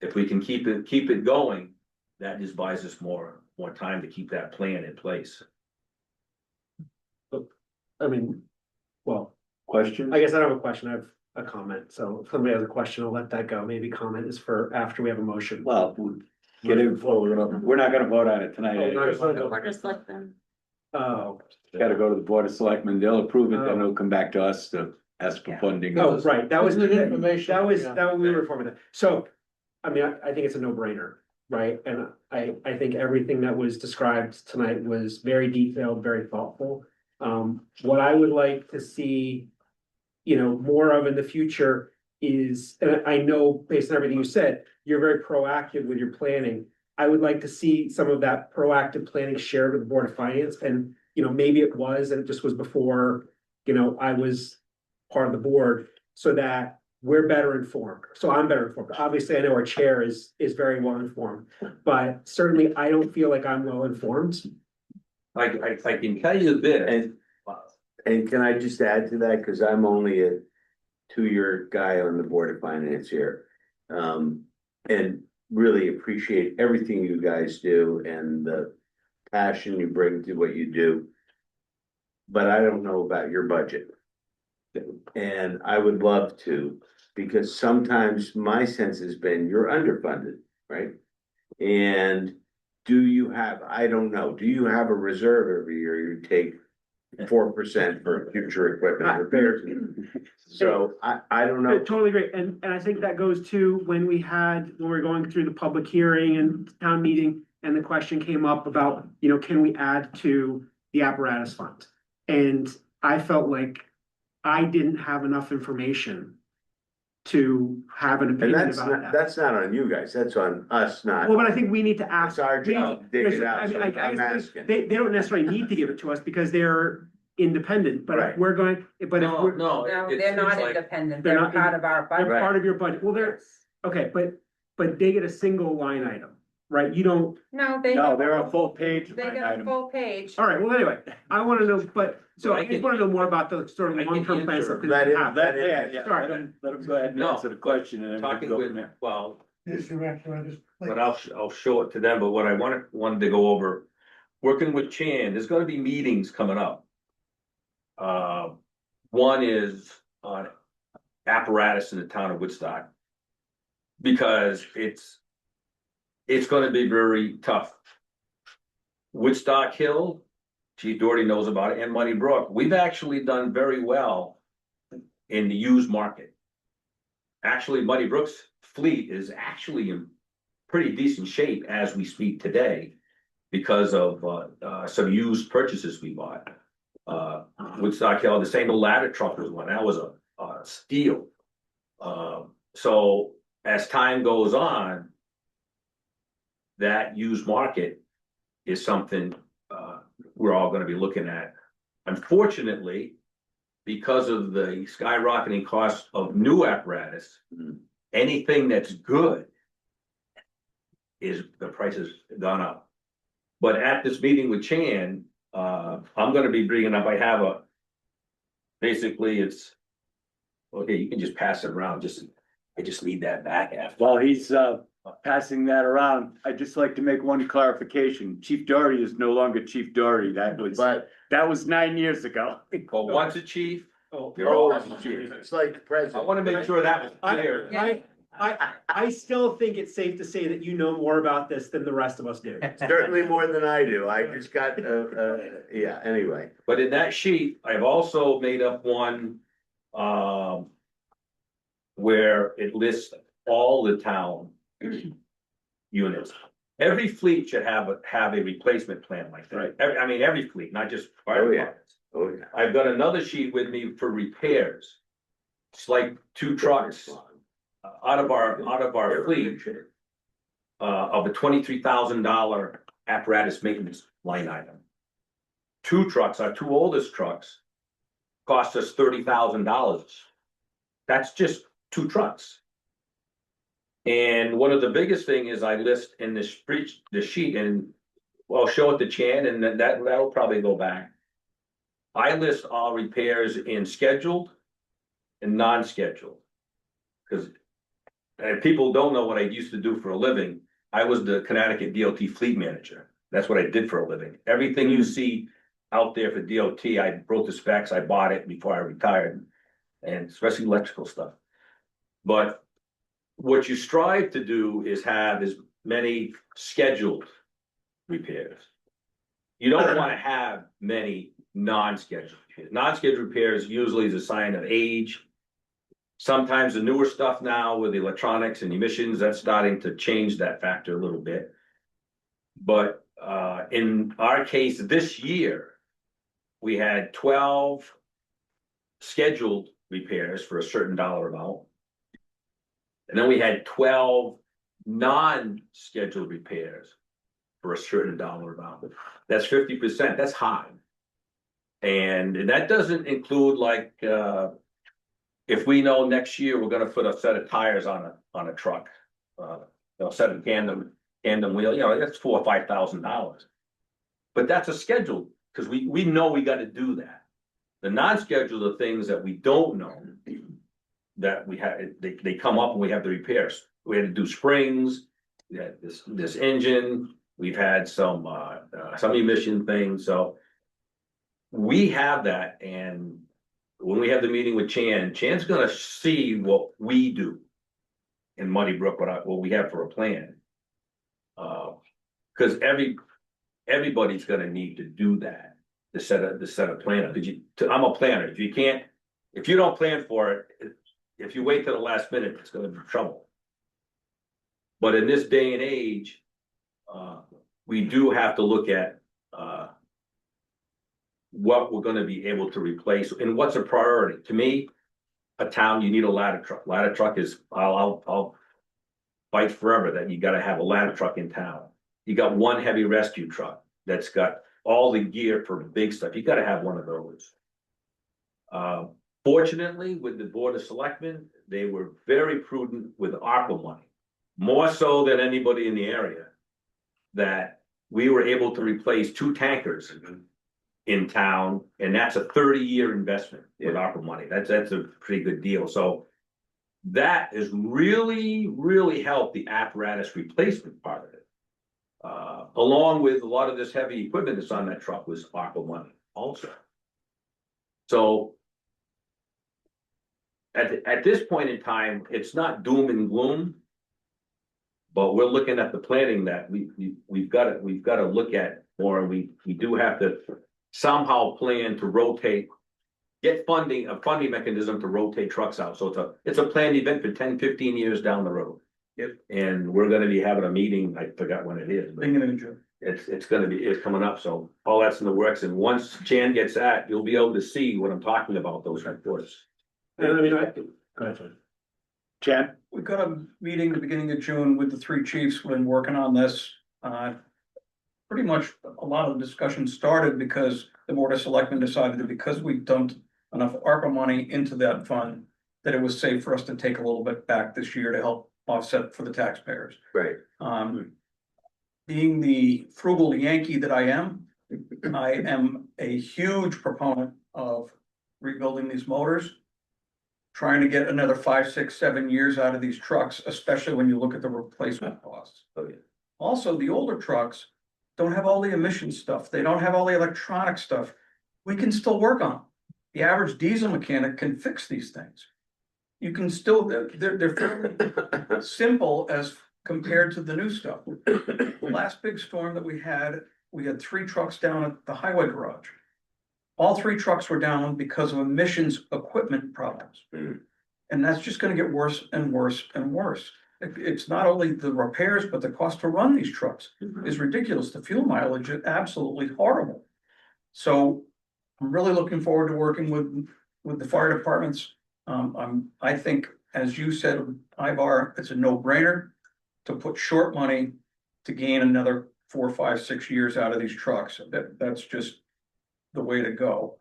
Speaker 9: If we can keep it going, that just buys us more time to keep that plan in place.
Speaker 5: I mean, well,
Speaker 1: Questions?
Speaker 5: I guess I don't have a question, I have a comment, so if somebody has a question, I'll let that go, maybe comment is for after we have a motion.
Speaker 1: Well, get it, we're not gonna vote on it tonight.
Speaker 5: Oh, no, it's not
Speaker 2: Or just like them.
Speaker 5: Oh,
Speaker 1: Gotta go to the Board of Selectmen, they'll approve it, then it'll come back to us to ask for funding.
Speaker 5: oh, right, that was,
Speaker 8: Isn't it information?
Speaker 5: that was,
Speaker 8: Yeah.
Speaker 5: we were forming that, so, I mean, I think it's a no-brainer, right? And I think everything that was described tonight was very detailed, very thoughtful. What I would like to see, more of in the future is, and I know based on everything you said, you're very proactive with your planning. I would like to see some of that proactive planning shared with the Board of Finance, and, maybe it was, and it just was before, I was part of the board, so that we're better informed. So I'm better informed. Obviously, I know our chair is very well informed, but certainly I don't feel like I'm well informed.
Speaker 9: I can tell you this.
Speaker 4: And can I just add to that, because I'm only a 2-year guy on the Board of Finance here. And really appreciate everything you guys do and the passion you bring to what you do. But I don't know about your budget. And I would love to, because sometimes my sense has been you're underfunded, right? And do you have, I don't know, do you have a reserve every year you take 4% for future equipment repairs. So I don't know.
Speaker 5: Totally agree, and I think that goes to when we were going through the public hearing and town meeting, and the question came up about, can we add to the apparatus fund? And I felt like I didn't have enough information to have an
Speaker 4: And
Speaker 5: opinion about that.
Speaker 4: that's not on you guys, that's on us, not.
Speaker 5: Well, but I think we need to ask.
Speaker 4: It's our job to dig it out, so I'm asking.
Speaker 5: They don't necessarily need to give it to us because they're independent, but if
Speaker 4: Right.
Speaker 5: we're going, but if
Speaker 9: No,
Speaker 5: we're,
Speaker 9: no.
Speaker 3: No,
Speaker 9: it
Speaker 3: they're not
Speaker 9: seems like-
Speaker 3: independent,
Speaker 5: they're
Speaker 3: they're
Speaker 5: not
Speaker 3: part of our
Speaker 5: they're
Speaker 3: budget.
Speaker 5: part of your budget, well, they're, okay, but they get a single line item, right? You don't,
Speaker 3: No, they.
Speaker 1: No, they're a full page
Speaker 3: They
Speaker 1: line
Speaker 3: got a
Speaker 1: item.
Speaker 3: full page.
Speaker 5: all right, well, anyway, I wanna know, so I just wanna know more about the sort of
Speaker 9: I can
Speaker 5: long-term plans.
Speaker 9: answer.
Speaker 5: that
Speaker 4: Let him-
Speaker 5: have.
Speaker 4: let him-
Speaker 1: Let him go ahead and
Speaker 9: No,
Speaker 1: answer the question and then we can
Speaker 9: Talking
Speaker 1: go
Speaker 9: with,
Speaker 1: from there.
Speaker 9: well,
Speaker 10: Is your apparatus.
Speaker 9: but I'll show it to them, but what I wanted to go over, working with Chan, there's gonna be meetings coming up. One is on apparatus in the town of Woodstock. Because it's gonna be very tough. Woodstock Hill, Chief Doherty knows about it, and Muddy Brook, we've actually done very well in the used market. Actually, Muddy Brook's fleet is actually in pretty decent shape as we speak today. Because of some used purchases we bought. Woodstock Hill, the same old ladder truck was one, that was a steal. So as time goes on. That used market is something we're all gonna be looking at. Unfortunately, because of the skyrocketing cost of new apparatus, anything that's good is the price has gone up. But at this meeting with Chan, I'm gonna be bringing up, basically it's, okay, you can just pass it around, I just need that back after.
Speaker 1: While he's passing that around, I'd just like to make one clarification. Chief Doherty is no longer Chief Doherty. That was 9 years ago.
Speaker 9: But once a chief,
Speaker 1: Oh,
Speaker 9: you're always a chief.
Speaker 4: It's like the
Speaker 9: I
Speaker 4: president.
Speaker 9: wanna make sure that was clear.
Speaker 5: I still think it's safe to say that you know more about this than the rest of us do.
Speaker 4: Certainly more than I do, I just got, yeah, anyway.
Speaker 9: But in that sheet, I've also made up one, where it lists all the town units. Every fleet should have a replacement plan like that. Every fleet, not just fire
Speaker 4: Oh, yeah.
Speaker 9: departments.
Speaker 4: Oh, yeah.
Speaker 9: I've got another sheet with me for repairs. It's like 2 trucks out of our fleet. Of a $23,000 apparatus maintenance line item. 2 trucks, our 2 oldest trucks. Cost us $30,000. That's just 2 trucks. And one of the biggest thing is I list in this sheet, and I'll show it to Chan, and that'll probably go back. I list all repairs in scheduled and non-scheduled. Cause people don't know what I used to do for a living. I was the Connecticut DOT fleet manager. That's what I did for a living. Everything you see out there for DOT, I wrote the specs, I bought it before I retired. And especially electrical stuff. But what you strive to do is have as many scheduled repairs. You don't wanna have many non-scheduled repairs. Non-scheduled repairs usually is a sign of age. Sometimes the newer stuff now with the electronics and emissions, that's starting to change that factor a little bit. But in our case, this year, we had 12 scheduled repairs for a certain dollar amount. And then we had 12 non-scheduled repairs for a certain dollar amount. That's 50%, that's high. And that doesn't include like, if we know next year we're gonna put a set of tires on a truck, set of tandem wheel, that's $4,000 or $5,000. But that's a schedule, cause we know we gotta do that. The non-scheduled are things that we don't know. That we have, they come up and we have the repairs. We had to do springs, we had this engine, we've had some emission things, so. We have that, and when we have the meeting with Chan's gonna see what we do. In Muddy Brook, what we have for a plan. Cause everybody's gonna need to do that. to set a plan up. I'm a planner. If you don't plan for it, if you wait till the last minute, it's gonna be trouble. But in this day and age, we do have to look at, what we're gonna be able to replace and what's a priority. To me, a town, you need a ladder truck. Ladder truck is, I'll fight forever that you gotta have a ladder truck in town. You got one heavy rescue truck that's got all the gear for the big stuff. You gotta have one of those. Fortunately, with the Board of Selectmen, they were very prudent with ARPA money. More so than anybody in the area. That we were able to replace 2 tankers in town, and that's a 30-year investment with ARPA money. That's a pretty good deal. So that has really helped the apparatus replacement part of it. Along with a lot of this heavy equipment that's on that truck was ARPA money also. So at this point in time, it's not doom and gloom. But we're looking at the planning that we've got to look at more, and we do have to somehow plan to rotate. Get a funding mechanism to rotate trucks out, so it's a planned event for 10-15 years down the road.
Speaker 6: Yep.
Speaker 9: And we're gonna be having a meeting, I forgot when it is, but
Speaker 6: Beginning of June.
Speaker 9: it's coming up, so all that's in the works, and once Chan gets that, you'll be able to see what I'm talking about, those reports.
Speaker 5: And I mean, go ahead, John.
Speaker 1: Chad?
Speaker 6: We've got a meeting the beginning of June with the 3 chiefs. We've been working on this. Pretty much a lot of the discussion started because the Board of Selectmen decided that because we dumped enough ARPA money into that fund, that it was safe for us to take a little bit back this year to help offset for the taxpayers.
Speaker 4: Right.
Speaker 6: Being the frugal Yankee that I am a huge proponent of rebuilding these motors. Trying to get another 5, 6, 7 years out of these trucks, especially when you look at the replacement costs.
Speaker 9: Oh, yeah.
Speaker 6: Also, the older trucks don't have all the emission stuff. They don't have all the electronic stuff. We can still work on them. The average diesel mechanic can fix these things. You can still, they're fairly simple as compared to the new stuff. The last big storm that we had 3 trucks down at the highway garage. All 3 trucks were down because of emissions equipment problems. And that's just gonna get worse and worse and worse. It's not only the repairs, but the cost to run these trucks is ridiculous. The fuel mileage is absolutely horrible. So I'm really looking forward to working with the fire departments. I think, as you said, Ivar, it's a no-brainer to put short money to gain another 4, 5, 6 years out of these trucks. That's just the way to go.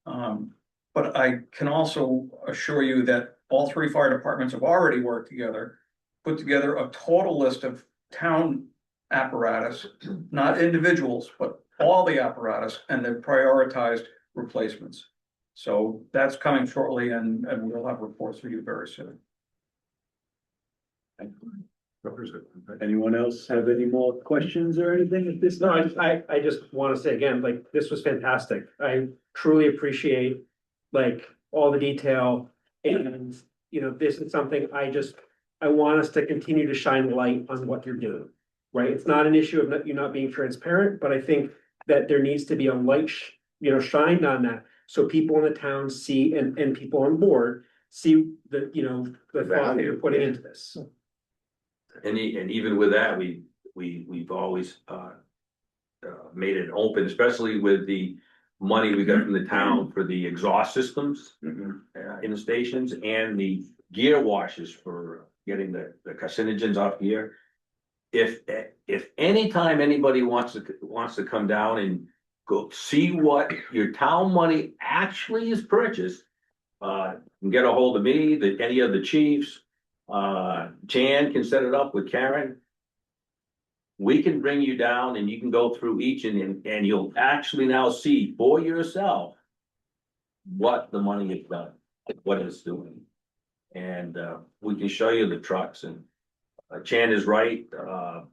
Speaker 6: But I can also assure you that all 3 fire departments have already worked together, put together a total list of town apparatus, not individuals, but all the apparatus, and they've prioritized replacements. So that's coming shortly, and we'll have reports for you very soon.
Speaker 1: Anyone else have any more questions or anything at this
Speaker 5: No,
Speaker 1: time?
Speaker 5: I just wanna say again, like, this was fantastic. I truly appreciate, like, all the detail. And, you know, this is something I want us to continue to shine light on what you're doing. Right? It's not an issue of you not being transparent, but I think that there needs to be a light, shined on that. So people in the town see, and people on board see the thought that you're putting into this.
Speaker 9: And even with that, we've always made it open, especially with the money we got from the town for the exhaust systems in the stations and the gear washes for getting the carcinogens off gear. If anytime anybody wants to come down and go see what your town money actually is purchased, can get a hold of me, any of the chiefs. Jan can set it up with Karen. We can bring you down and you can go through each and you'll actually now see for yourself what the money has done, what it's doing. And we can show you the trucks, and Chan is right. A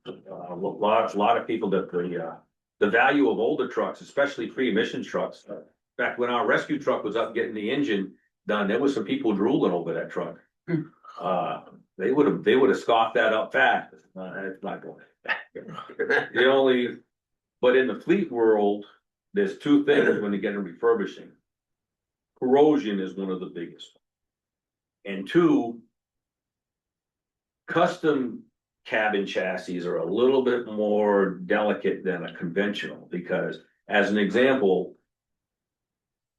Speaker 9: lot of people that the value of older trucks, especially pre-emissions trucks. Back when our rescue truck was up getting the engine done, there was some people drooling over that truck. They would have scoffed that up fast. It's not going. But in the fleet world, there's two things when you get into refurbishing. Corrosion is one of the biggest. And two, custom cabin chassis are a little bit more delicate than a conventional, because as an example,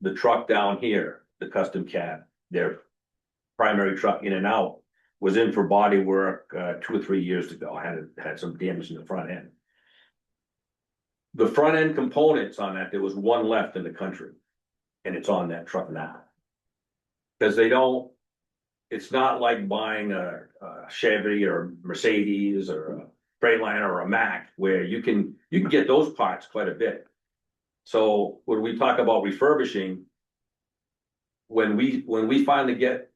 Speaker 9: the truck down here, the custom cab, their primary truck in and out, was in for body work 2 or 3 years ago, had some damage in the front end. The front end components on that, there was one left in the country, and it's on that truck now. Cause they don't, it's not like buying a Chevy or Mercedes or a Freightliner or a Mack, where you can get those parts quite a bit. So when we talk about refurbishing, when we finally get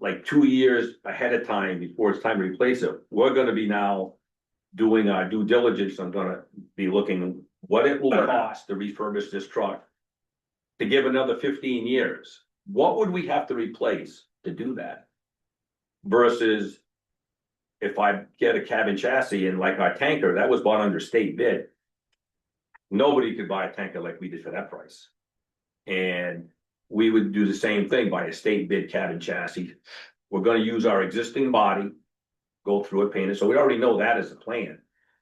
Speaker 9: like 2 years ahead of time before it's time to replace it, we're gonna be now doing our due diligence. I'm gonna be looking what it will cost to refurbish this truck to give another 15 years. What would we have to replace to do that? Versus if I get a cabin chassis and like our tanker, that was bought under state bid. Nobody could buy a tanker like we did for that price. And we would do the same thing, buy a state bid cabin chassis. We're gonna use our existing body, go through it, paint it, so we already know that as a plan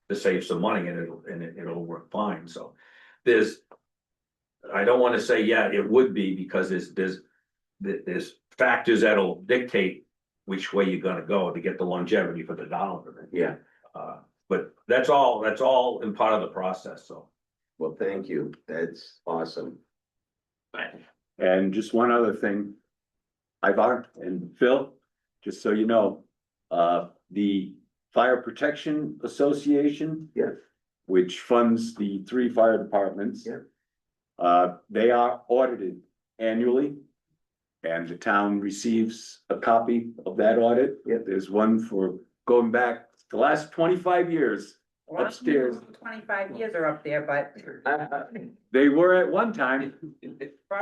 Speaker 9: to save some money, and it'll work fine, so. I don't wanna say, yeah, it would be, because there's factors that'll dictate which way you're gonna go to get the longevity for the dollar.
Speaker 4: Yeah,
Speaker 9: But that's all in part of the process, so.
Speaker 4: well, thank you. That's awesome.
Speaker 1: And just one other thing, Ivar and Phil, just so you know, the Fire Protection Association.
Speaker 4: Yeah.
Speaker 1: Which funds the 3 fire departments.
Speaker 4: Yeah.
Speaker 1: They are audited annually. And the town receives a copy of that audit.
Speaker 4: Yeah.
Speaker 1: There's one for going back the last 25 years. Upstairs.
Speaker 3: 25 years are up there, but
Speaker 1: They were at one time,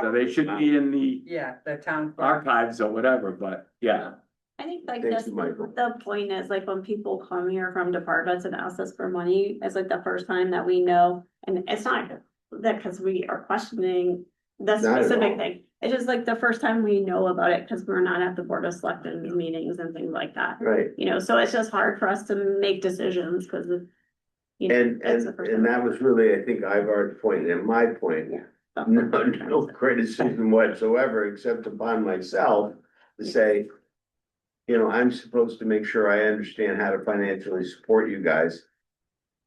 Speaker 1: so they should be in the
Speaker 3: yeah, the town.
Speaker 1: archives or whatever, but yeah.
Speaker 2: I think like
Speaker 4: Thanks,
Speaker 2: this,
Speaker 4: Michael.
Speaker 2: the point is like when people come here from departments and ask us for money, it's like the first time that we know, and it's not that because we are questioning the
Speaker 4: Not at
Speaker 2: specific
Speaker 4: all.
Speaker 2: thing. It's just like the first time we know about it because we're not at the Board of Selectmen meetings and things like that.
Speaker 4: Right.
Speaker 2: You know, so it's just hard for us to make decisions because of. You know,
Speaker 4: And,
Speaker 2: it's the first
Speaker 4: and
Speaker 2: time.
Speaker 4: that was really, I think, Ivar's point and my point. No criticism whatsoever, except upon myself to say, you know, I'm supposed to make sure I understand how to financially support you guys.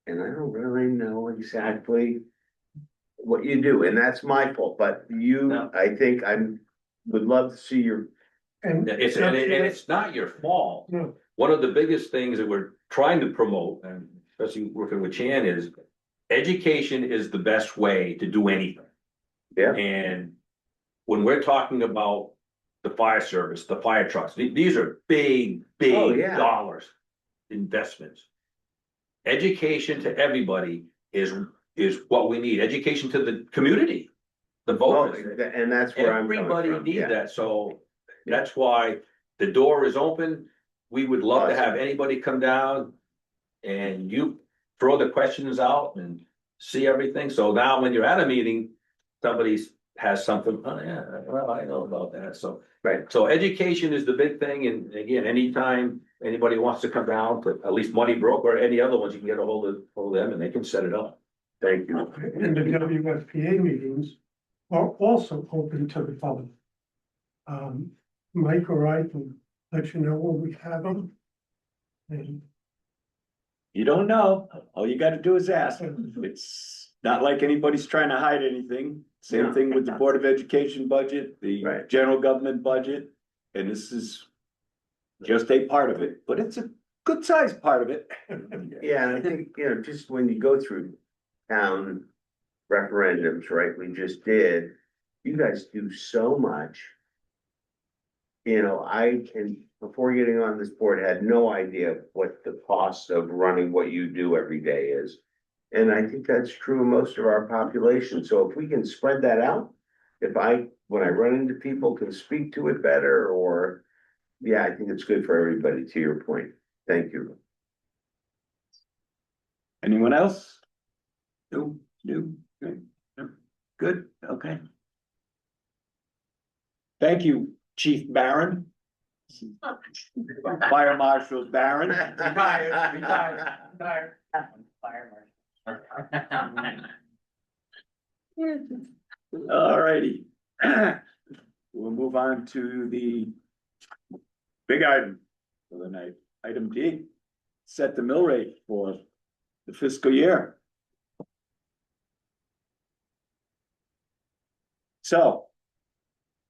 Speaker 4: And I don't really know exactly what you do, and that's my fault, but you,
Speaker 9: No.
Speaker 4: I think would love to see your,
Speaker 10: And.
Speaker 9: It's not your fault.
Speaker 10: No.
Speaker 9: One of the biggest things that we're trying to promote, and especially working with Chan, is education is the best way to do anything.
Speaker 4: Yeah.
Speaker 9: And when we're talking about the fire service, the fire trucks, these are big,
Speaker 4: Oh,
Speaker 9: big
Speaker 4: yeah.
Speaker 9: dollars investments. Education to everybody is what we need. Education to the community, the
Speaker 4: well,
Speaker 9: voters.
Speaker 4: and that's where I'm coming
Speaker 9: Everybody
Speaker 4: from,
Speaker 9: needs
Speaker 4: yeah.
Speaker 9: that, so that's why the door is open. We would love to have anybody come down and you throw the questions out and see everything. So now when you're at a meeting, somebody has something, oh yeah, well, I know about that, so.
Speaker 4: Right.
Speaker 9: So education is the big thing, and again, anytime anybody wants to come down to at least Muddy Brook or any other ones, you can get a hold of them and they can set it up.
Speaker 4: Thank you.
Speaker 10: And the WFPA meetings are also open to the public. Mike or I can let you know when we have them. And
Speaker 1: You don't know, all you gotta do is ask. It's not like anybody's trying to hide anything. Same
Speaker 4: Yeah.
Speaker 1: thing with the Board of Education budget, the
Speaker 4: Right.
Speaker 1: general government budget, and this is just a part of it, but it's a good sized part of it.
Speaker 4: Yeah, and I think, you know, just when you go through town referendums, right, we just did, you guys do so much. You know, before getting on this board, had no idea what the cost of running what you do every day is. And I think that's true of most of our population, so if we can spread that out, when I run into people, can speak to it better, or, yeah, I think it's good for everybody, to your point. Thank you.
Speaker 1: Anyone else? No, okay. Good, okay. Thank you, Chief Barron. Fire Marshal Barron. All righty. We'll move on to the big item for the night. Item D, set the mill rate for the fiscal year. So,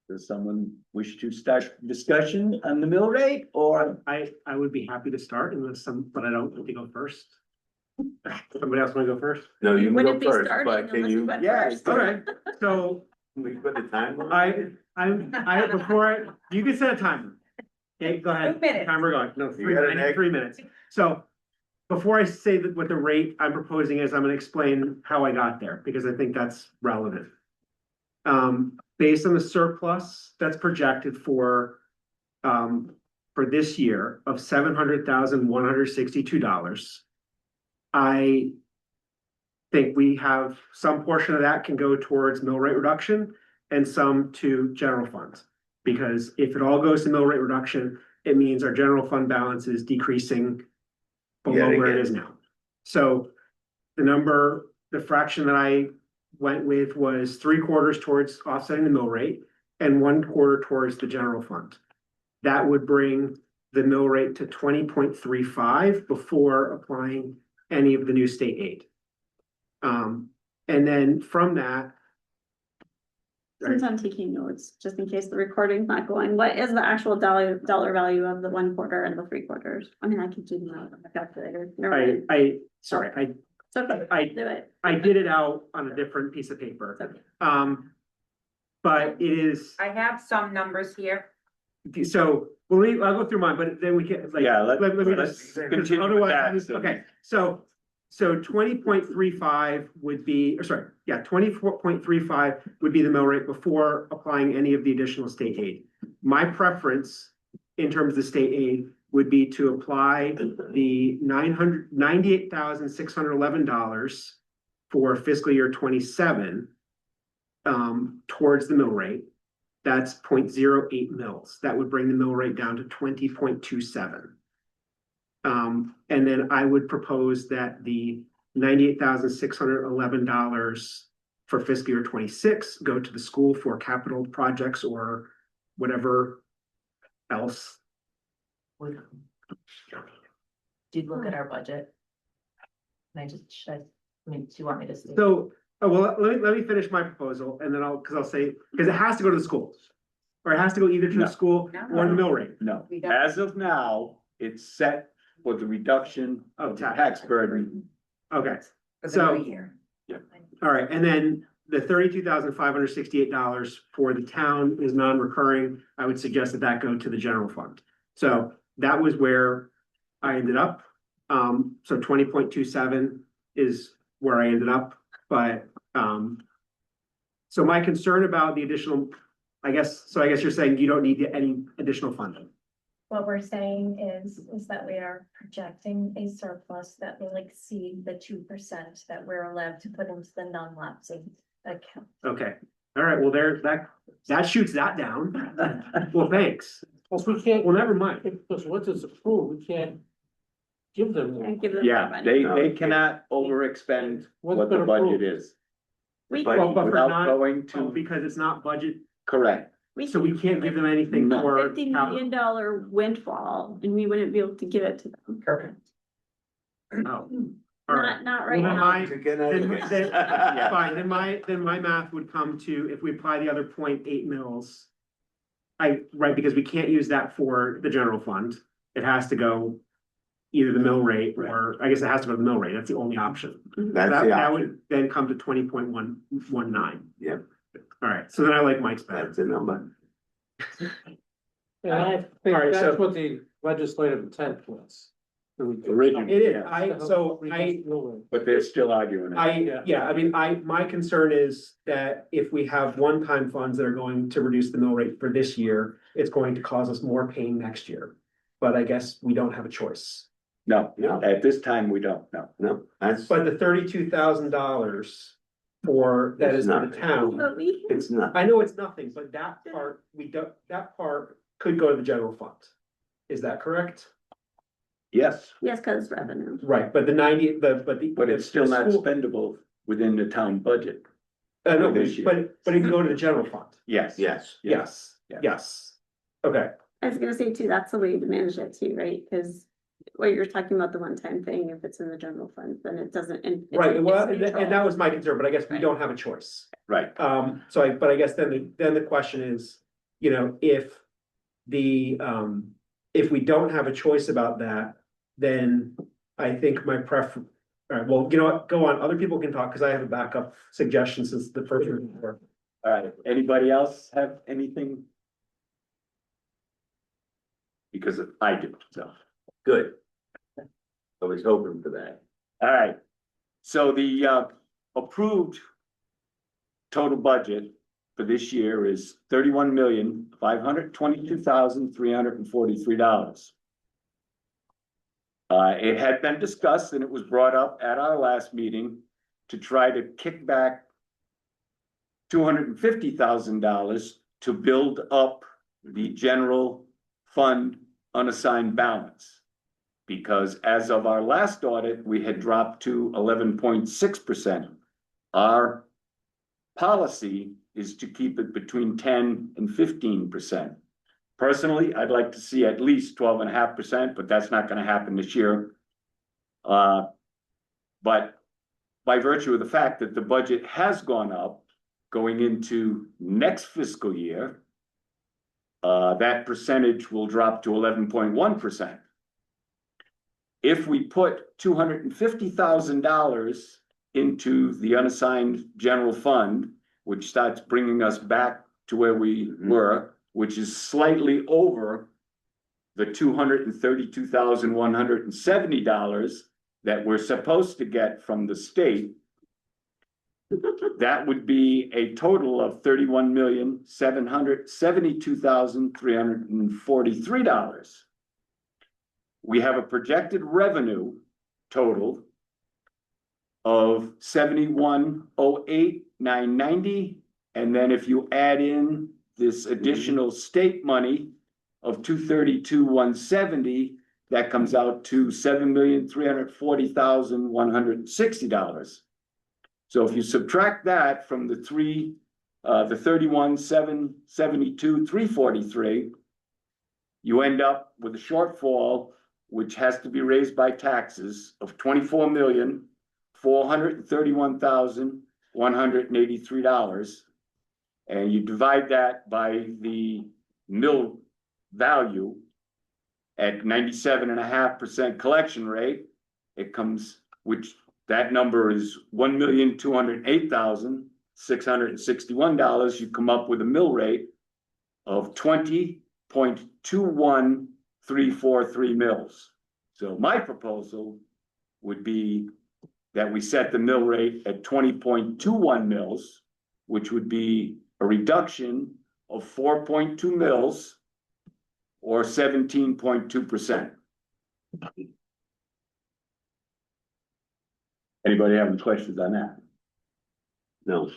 Speaker 1: does someone wish to start discussion on the mill rate or?
Speaker 5: I would be happy to start unless but I don't want to go first. Somebody else wanna go first?
Speaker 4: No, you can
Speaker 2: Wouldn't
Speaker 4: go
Speaker 2: be
Speaker 4: first,
Speaker 2: starting
Speaker 4: but can
Speaker 2: unless you
Speaker 4: you,
Speaker 2: went
Speaker 1: Yeah,
Speaker 2: first.
Speaker 5: Okay, so
Speaker 4: we put the time on?
Speaker 5: you can set a timer. Okay, go ahead.
Speaker 3: 2 minutes.
Speaker 5: Timer going, no,
Speaker 4: You got an egg?
Speaker 5: 3 minutes. So before I say that what the rate I'm proposing is, I'm gonna explain how I got there, because I think that's relevant. Based on the surplus that's projected for this year of $700,162. I think we have some portion of that can go towards mill rate reduction and some to general funds. Because if it all goes to mill rate reduction, it means our general fund balance is decreasing below
Speaker 4: Yet
Speaker 5: where it
Speaker 4: again.
Speaker 5: is now. So the fraction that I went with was 3/4 towards offsetting the mill rate and 1/4 towards the general fund. That would bring the mill rate to 20.35 before applying any of the new state aid. And then from that,
Speaker 2: Since I'm taking notes, just in case the recording's not going, what is the actual dollar value of the 1/4 and the 3/4? I mean, I could do that on the calculator. Never mind.
Speaker 5: It's okay,
Speaker 2: It's okay, do it.
Speaker 5: I did it out on a different piece of paper.
Speaker 2: It's okay.
Speaker 5: But it is,
Speaker 3: I have some numbers here.
Speaker 5: so, I'll go through mine, but then we can, like.
Speaker 1: Yeah,
Speaker 5: let me
Speaker 1: let's
Speaker 5: just- 'cause
Speaker 1: continue with
Speaker 5: otherwise-
Speaker 1: that.
Speaker 5: Okay, so 20.35 would be, or sorry, 24.35 would be the mill rate before applying any of the additional state aid. My preference in terms of the state aid would be to apply the $98,611 for fiscal year 27 towards the mill rate. That's 0.08 mils. That would bring the mill rate down to 20.27. And then I would propose that the $98,611 for fiscal year 26 go to the school for capital projects or whatever else.
Speaker 11: Did you look at our budget? Should I mean, do you want me to say?
Speaker 5: So, let me finish my proposal and then because it has to go to the schools. Or it has to go either to
Speaker 1: No.
Speaker 5: the school or the mill rate.
Speaker 1: No,
Speaker 3: We don't-
Speaker 1: as of now, it's set for the reduction of the tax burden.
Speaker 5: Okay,
Speaker 3: For the
Speaker 5: So-
Speaker 3: new year.
Speaker 5: all right, and then the $32,568 for the town is non-recurring. I would suggest that go to the general fund. So that was where I ended up. So 20.27 is where I ended up, but so my concern about the additional, I guess you're saying you don't need any additional funding.
Speaker 7: What we're saying is that we are projecting a surplus that will exceed the 2% that we're allowed to put into the non-lapsing account.
Speaker 5: Okay, all right, well, that shoots that down. Well, thanks.
Speaker 8: Plus, we can't,
Speaker 5: Well, never mind.
Speaker 8: because once it's approved, we can't give them more.
Speaker 2: Can't give them more
Speaker 1: Yeah,
Speaker 2: money.
Speaker 1: they cannot overexpend
Speaker 8: What's
Speaker 1: what the
Speaker 8: been
Speaker 1: budget
Speaker 8: approved?
Speaker 1: is,
Speaker 2: We,
Speaker 4: But-
Speaker 5: Well, but for
Speaker 1: without
Speaker 5: not,
Speaker 1: going
Speaker 5: oh,
Speaker 1: to,
Speaker 5: because it's not budget,
Speaker 1: correct.
Speaker 5: so we can't give them anything
Speaker 1: No.
Speaker 5: for.
Speaker 2: $50 million windfall and we wouldn't be able to give it to them.
Speaker 3: Correct.
Speaker 5: Oh, all right.
Speaker 2: Not right
Speaker 5: Well, then
Speaker 2: now.
Speaker 5: my-
Speaker 4: Again, I-
Speaker 5: Then
Speaker 1: Yeah.
Speaker 5: fine, then my math would come to, if we apply the other 0.8 mils. Right, because we can't use that for the general fund. It has to go either the mill rate or, I guess it has to go to the mill rate. That's the only option.
Speaker 4: That's
Speaker 5: That
Speaker 4: the
Speaker 5: that
Speaker 4: option.
Speaker 5: would then come to 20.119.
Speaker 4: Yep.
Speaker 5: All right, so then I like Mike's better.
Speaker 4: That's the number.
Speaker 8: And I think
Speaker 5: All right, so-
Speaker 8: that's what the legislative intent was.
Speaker 1: Originally.
Speaker 5: It is,
Speaker 1: yeah. But they're still arguing it.
Speaker 5: I mean, my concern is that if we have one-time funds that are going to reduce the mill rate for this year, it's going to cause us more pain next year. But I guess we don't have a choice.
Speaker 1: No,
Speaker 4: No.
Speaker 1: at this time, we don't, no.
Speaker 4: No, that's,
Speaker 5: But the $32,000 for, that
Speaker 4: It's
Speaker 5: is for
Speaker 4: not.
Speaker 5: the town.
Speaker 2: But we,
Speaker 4: It's not.
Speaker 5: I know it's nothing, but that part, that part could go to the general fund. Is that correct?
Speaker 1: Yes,
Speaker 2: yes, cause revenue.
Speaker 5: Right, but the 90, but the.
Speaker 1: but it's still
Speaker 5: the
Speaker 1: not
Speaker 5: school-
Speaker 1: spendable within the town budget.
Speaker 5: No,
Speaker 1: this year.
Speaker 5: but it can go to the general fund.
Speaker 1: Yes.
Speaker 4: Yes.
Speaker 5: Yes,
Speaker 1: Yeah.
Speaker 5: yes. Okay,
Speaker 2: I was gonna say too, that's the way to manage it too, right? Cause what you're talking about, the one-time thing, if it's in the general fund, then it doesn't.
Speaker 5: right, well,
Speaker 2: it's
Speaker 5: and
Speaker 2: neutral.
Speaker 5: that was my concern, but I guess we
Speaker 2: Right.
Speaker 5: don't have a choice.
Speaker 1: Right,
Speaker 5: But I guess then the question is, you know, if if we don't have a choice about that, then I think my preference. All right, well, you know what, go on, other people can talk, cause I have a backup suggestion since the first one.
Speaker 1: all right, anybody else have anything? Because I do, so,
Speaker 4: Good. I was hoping for that.
Speaker 1: all right, so the approved total budget for this year is $31,522,343. It had been discussed and it was brought up at our last meeting to try to kick back $250,000 to build up the general fund unassigned balance. Because as of our last audit, we had dropped to 11.6%. Our policy is to keep it between 10 and 15%. Personally, I'd like to see at least 12.5%, but that's not gonna happen this year. But by virtue of the fact that the budget has gone up going into next fiscal year, that percentage will drop to 11.1%. If we put $250,000 into the unassigned general fund, which starts bringing us back to where we were, which is slightly over the $232,170 that we're supposed to get from the state, that would be a total of $31,772,343. We have a projected revenue total of $71,008,990, and then if you add in this additional state money of $232,170, that comes out to $7,340,160. So if you subtract that from the $31,772,343, you end up with a shortfall, which has to be raised by taxes, of $24,431,183. And you divide that by the mill value at 97.5% collection rate, it comes, which that number is $1,208,661. You come up with a mill rate of 20.21343 mills. So my proposal would be that we set the mill rate at 20.21 mills, which would be a reduction of 4.2 mills or 17.2%. Anybody have any questions on that?
Speaker 4: No.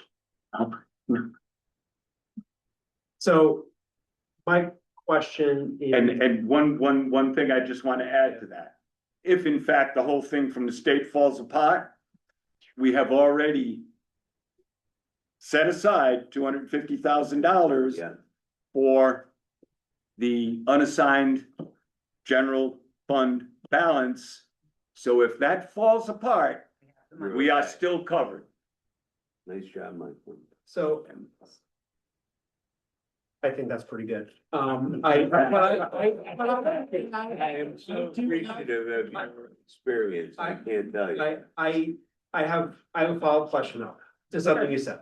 Speaker 5: So my question is.
Speaker 1: And one thing I just want to add to that. If in fact the whole thing from the state falls apart, we have already set aside $250,000
Speaker 4: Yeah.
Speaker 1: for the unassigned general fund balance. So if that falls apart, we are still covered.
Speaker 4: Nice job, Michael.
Speaker 5: So. I think that's pretty good.
Speaker 4: I am so appreciative of your experience, I can't tell you.
Speaker 5: I have a follow-up question though, to something you said,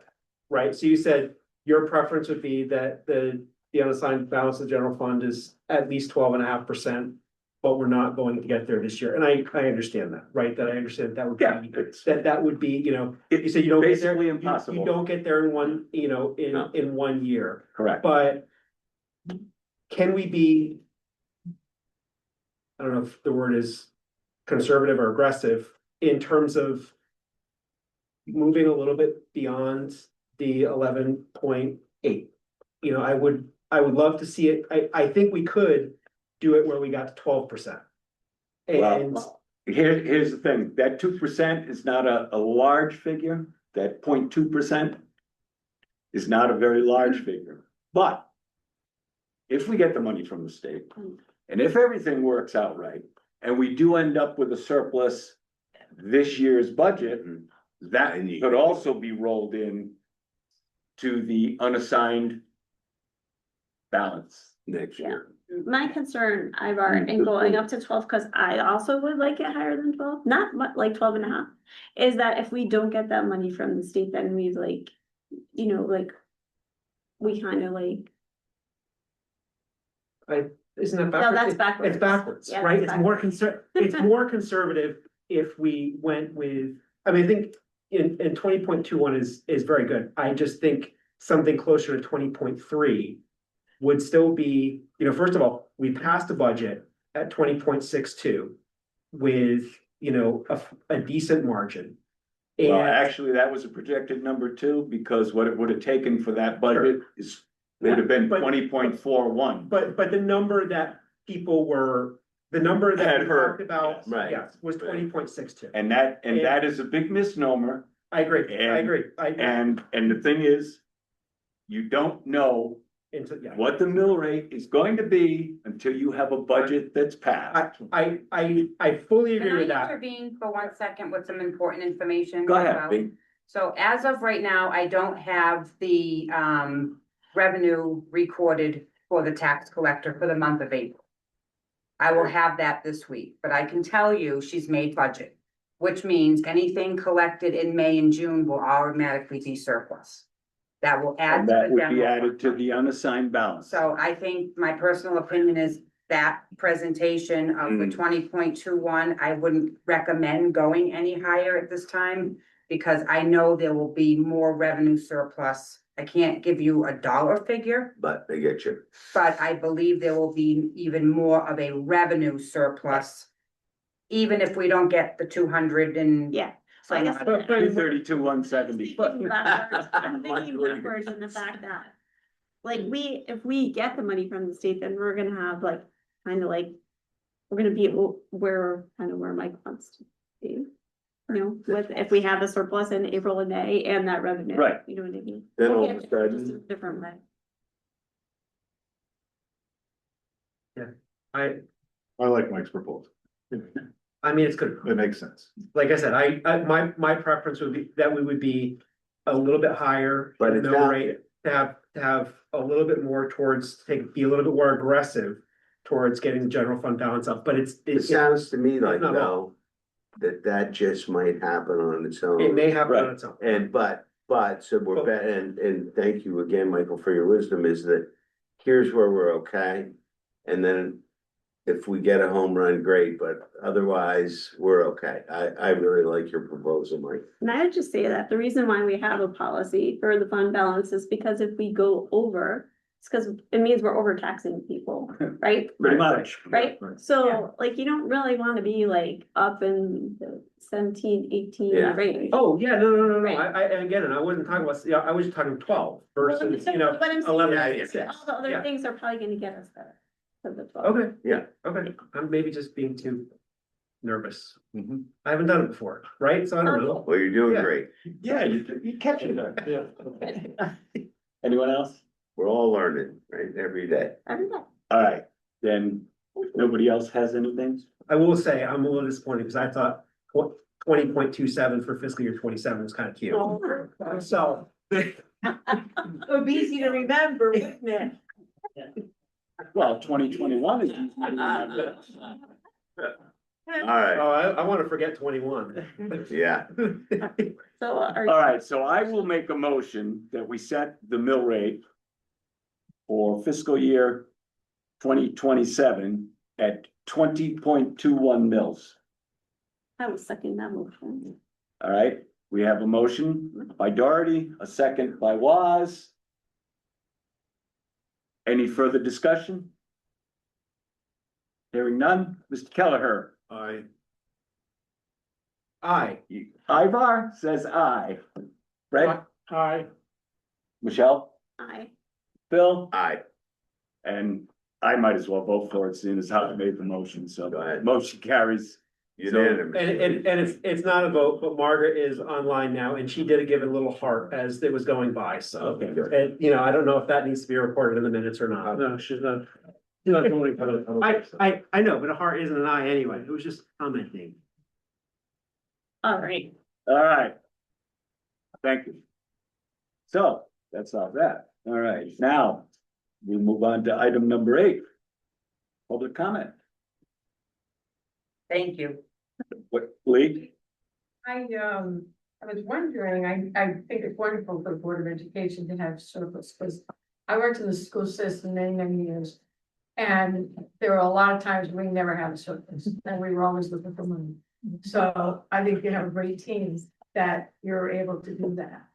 Speaker 5: right? So you said your preference would be that the unassigned balance of the general fund is at least 12.5%, but we're not going to get there this year. And I understand that, right? That I understand that would be,
Speaker 1: Yeah, it's
Speaker 5: that would be, you know, you
Speaker 1: it's
Speaker 5: said you don't get there.
Speaker 1: basically
Speaker 5: You
Speaker 1: impossible.
Speaker 5: don't get there in one, you know,
Speaker 1: No.
Speaker 5: in 1 year,
Speaker 1: Correct.
Speaker 5: but can we be, I don't know if the word is conservative or aggressive in terms of moving a little bit beyond the 11.8. You know, I would love to see it, I think we could do it where we got to 12%. And
Speaker 1: Well, here's the thing, that 2% is not a large figure, that 0.2% is not a very large figure, but if we get the money from the state, and if everything works out right, and we do end up with a surplus this year's budget, that could also be rolled in to the unassigned balance.
Speaker 4: Next year.
Speaker 2: My concern, Ivar, in going up to 12, because I also would like it higher than 12, not like 12 and a half, is that if we don't get that money from the state, then we like, you know, like, we kind of like,
Speaker 5: isn't that
Speaker 2: no,
Speaker 5: backwards?
Speaker 2: that's backwards.
Speaker 5: It's backwards,
Speaker 2: Yeah,
Speaker 5: right?
Speaker 2: that's
Speaker 5: It's more it's more conservative if we went with, I mean, I think in 20.21 is very good. I just think something closer to 20.3 would still be, you know, first of all, we passed a budget at 20.62 with, you know, a decent margin.
Speaker 1: Well,
Speaker 5: And
Speaker 1: actually, that was a projected number too, because what it would have taken for that budget is, would have been
Speaker 5: But-
Speaker 1: 20.41.
Speaker 5: but the number that people were, the number that
Speaker 1: Had
Speaker 5: we
Speaker 1: heard,
Speaker 5: talked about,
Speaker 4: right.
Speaker 5: yes, was 20.62.
Speaker 1: And that is a big misnomer,
Speaker 5: I agree, I
Speaker 1: And-
Speaker 5: agree, I agree.
Speaker 1: and the thing is, you don't know
Speaker 5: Yeah.
Speaker 1: what the mill rate is going to be until you have a budget that's passed.
Speaker 5: I fully agree
Speaker 3: Can
Speaker 5: with
Speaker 3: I
Speaker 5: that.
Speaker 3: intervene for 1 second with some important information?
Speaker 1: Go ahead,
Speaker 3: about-
Speaker 1: Bea.
Speaker 3: So as of right now, I don't have the revenue recorded for the tax collector for the month of April. I will have that this week, but I can tell you she's made budget, which means anything collected in May and June will automatically be surplus. That will add
Speaker 1: And
Speaker 3: to
Speaker 1: that
Speaker 3: the
Speaker 1: would be
Speaker 3: general
Speaker 1: added
Speaker 3: fund.
Speaker 1: to the unassigned balance.
Speaker 3: So I think my personal opinion is that presentation of the 20.21, I wouldn't recommend going any higher at this time. Because I know there will be more revenue surplus. I can't give you a dollar figure,
Speaker 4: But they get you.
Speaker 3: but I believe there will be even more of a revenue surplus. Even if we don't get the 200 and.
Speaker 2: yeah. So I guess.
Speaker 5: But-
Speaker 1: 232, 170.
Speaker 2: Thinking backwards, I'm thinking backwards in the fact that, like, if we get the money from the state, then we're gonna have like, kind of like, we're gonna be where Mike wants to be. You know, with, if we have a surplus in April and May and that revenue.
Speaker 1: Right.
Speaker 2: You know what I mean?
Speaker 4: Then all
Speaker 2: Yeah,
Speaker 4: of a sudden-
Speaker 2: just in a different way.
Speaker 5: I
Speaker 12: like Mike's proposal.
Speaker 5: mean, it's good.
Speaker 12: It makes sense.
Speaker 5: Like I said, my preference would be that we would be a little bit higher.
Speaker 4: But
Speaker 5: in
Speaker 4: it's
Speaker 5: mill
Speaker 4: not-
Speaker 5: rate, to have a little bit more towards, be a little bit more aggressive towards getting the general fund balance up, but
Speaker 4: It sounds to me like,
Speaker 5: Not
Speaker 4: though, that just might happen on its
Speaker 5: it
Speaker 4: own.
Speaker 5: may happen on
Speaker 1: Right.
Speaker 5: its own.
Speaker 4: And so we're, and thank you again, Michael, for your wisdom, is that here's where we're okay. And then if we get a home run, great, but otherwise, we're okay. I really like your proposal, Mike.
Speaker 2: And I would just say that the reason why we have a policy for the fund balance is because if we go over, it's because it means we're overtaxing people, right?
Speaker 1: Pretty much.
Speaker 2: Right? So like, you don't really want to be like up in the 17, 18
Speaker 4: Yeah.
Speaker 2: range.
Speaker 5: Oh, yeah, no,
Speaker 2: Right.
Speaker 5: and again, and I wasn't talking about, I was talking 12
Speaker 2: Well,
Speaker 5: versus, you know,
Speaker 2: but I'm saying
Speaker 5: 11.
Speaker 2: that
Speaker 4: Yeah.
Speaker 2: all the other
Speaker 5: Yeah.
Speaker 2: things are probably gonna get us there. To the 12.
Speaker 5: Okay.
Speaker 4: Yeah.
Speaker 5: Okay, I'm maybe just being too nervous.
Speaker 1: Mhm.
Speaker 5: I haven't done it before, right? So I don't know.
Speaker 4: Well, you're doing
Speaker 5: Yeah.
Speaker 4: great.
Speaker 1: Yeah, you catch it. Yeah. Anyone else?
Speaker 4: We're all learning, right, every day.
Speaker 2: Every day.
Speaker 1: All right, then nobody else has anything?
Speaker 5: I will say, I'm a little disappointed because I thought 20.27 for fiscal year 27 was kind of cute. So.
Speaker 11: It would be easy to remember, wouldn't it?
Speaker 1: Well, 2021 is.
Speaker 4: All right,
Speaker 5: Oh, I want to forget 21.
Speaker 4: yeah.
Speaker 2: So are
Speaker 1: All right, so I will make a motion that we set the mill rate for fiscal year 2027 at 20.21 mils.
Speaker 2: I was sucking that motion.
Speaker 1: All right, we have a motion by Doherty, a second by Waz. Any further discussion? Hearing none, Mr. Kelleher.
Speaker 12: I,
Speaker 5: Aye.
Speaker 1: Ivar says aye. Fred,
Speaker 8: Aye.
Speaker 1: Michelle,
Speaker 2: I,
Speaker 1: Phil,
Speaker 4: Aye,
Speaker 1: and I might as well vote for it, seeing as how I made the motion, so
Speaker 4: Go ahead.
Speaker 1: motion carries.
Speaker 4: unanimous.
Speaker 5: And it's not a vote, but Margaret is online now and she did give it a little heart as it was going by, so.
Speaker 1: Okay, good.
Speaker 5: And, you know, I don't know if that needs to be recorded in the minutes or not.
Speaker 8: No, she's not. She's not doing it.
Speaker 5: I know, but a heart isn't an eye anyway. It was just commenting.
Speaker 2: all right.
Speaker 1: All right. Thank you. So, that's all that. All right, now, we move on to item number 8. Public comment.
Speaker 3: Thank you.
Speaker 1: What, Lee?
Speaker 13: I was wondering, I think it's wonderful for the Board of Education to have surplus, because I worked in the school system many years. And there were a lot of times we never had a surplus, and we were always looking for money. So I think you have a great team that you're able to do that.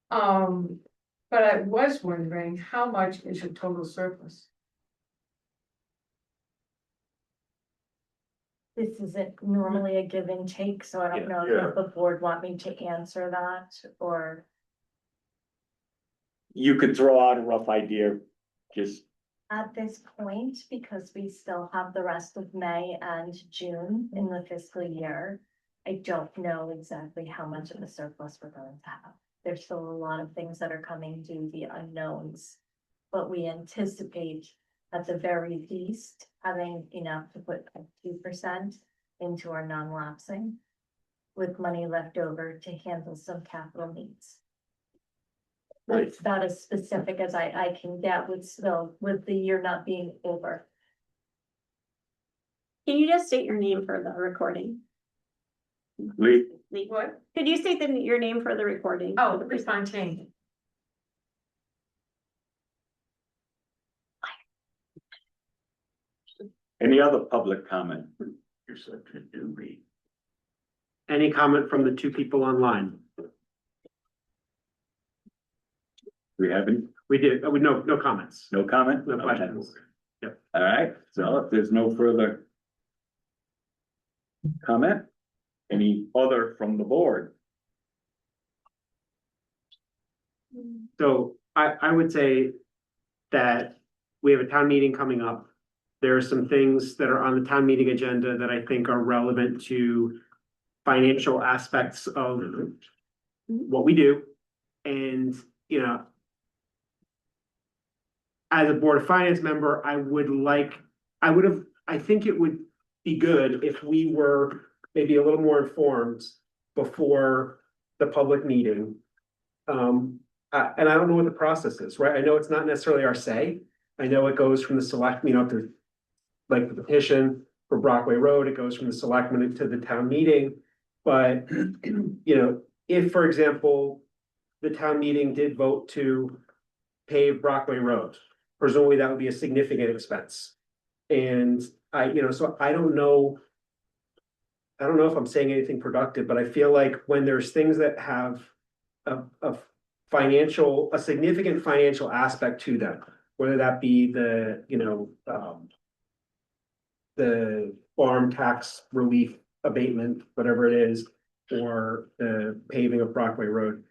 Speaker 13: But I was wondering, how much is your total surplus?
Speaker 7: This isn't normally a give and take, so I don't know
Speaker 4: Yeah.
Speaker 7: if the board want me to answer that, or
Speaker 1: You could throw out a rough idea, just,
Speaker 7: at this point, because we still have the rest of May and June in the fiscal year. I don't know exactly how much of a surplus we're going to have. There's still a lot of things that are coming due, the unknowns. But we anticipate at the very least having enough to put 2% into our non-lapsing, with money left over to handle some capital needs. It's about as specific as I can get with still, with the year not being over.
Speaker 2: Can you just state your name for the recording?
Speaker 1: Lee,
Speaker 2: Lee,
Speaker 13: What?
Speaker 2: could you state your name for the recording?
Speaker 13: Oh, the Fontaine.
Speaker 1: any other public comment?
Speaker 4: You're such a newbie.
Speaker 5: Any comment from the two people online?
Speaker 1: We haven't,
Speaker 5: We did, no comments.
Speaker 1: no comment?
Speaker 5: No questions.
Speaker 1: Okay. All right, so if there's no further comment, any other from the board?
Speaker 5: So I would say that we have a town meeting coming up. There are some things that are on the town meeting agenda that I think are relevant to financial aspects of what we do. And, you know, as a Board of Finance member, I think it would be good if we were maybe a little more informed before the public meeting. And I don't know what the process is, right? I know it's not necessarily our say. I know it goes from the select, you know, to like the petition for Brockway Road, it goes from the selectmen to the town meeting. But, you know, if, for example, the town meeting did vote to pave Brockway Road, presumably that would be a significant expense. And so I don't know if I'm saying anything productive, but I feel like when there's things that have a significant financial aspect to them, whether that be the farm tax relief abatement, whatever it is, or the paving of Brockway Road.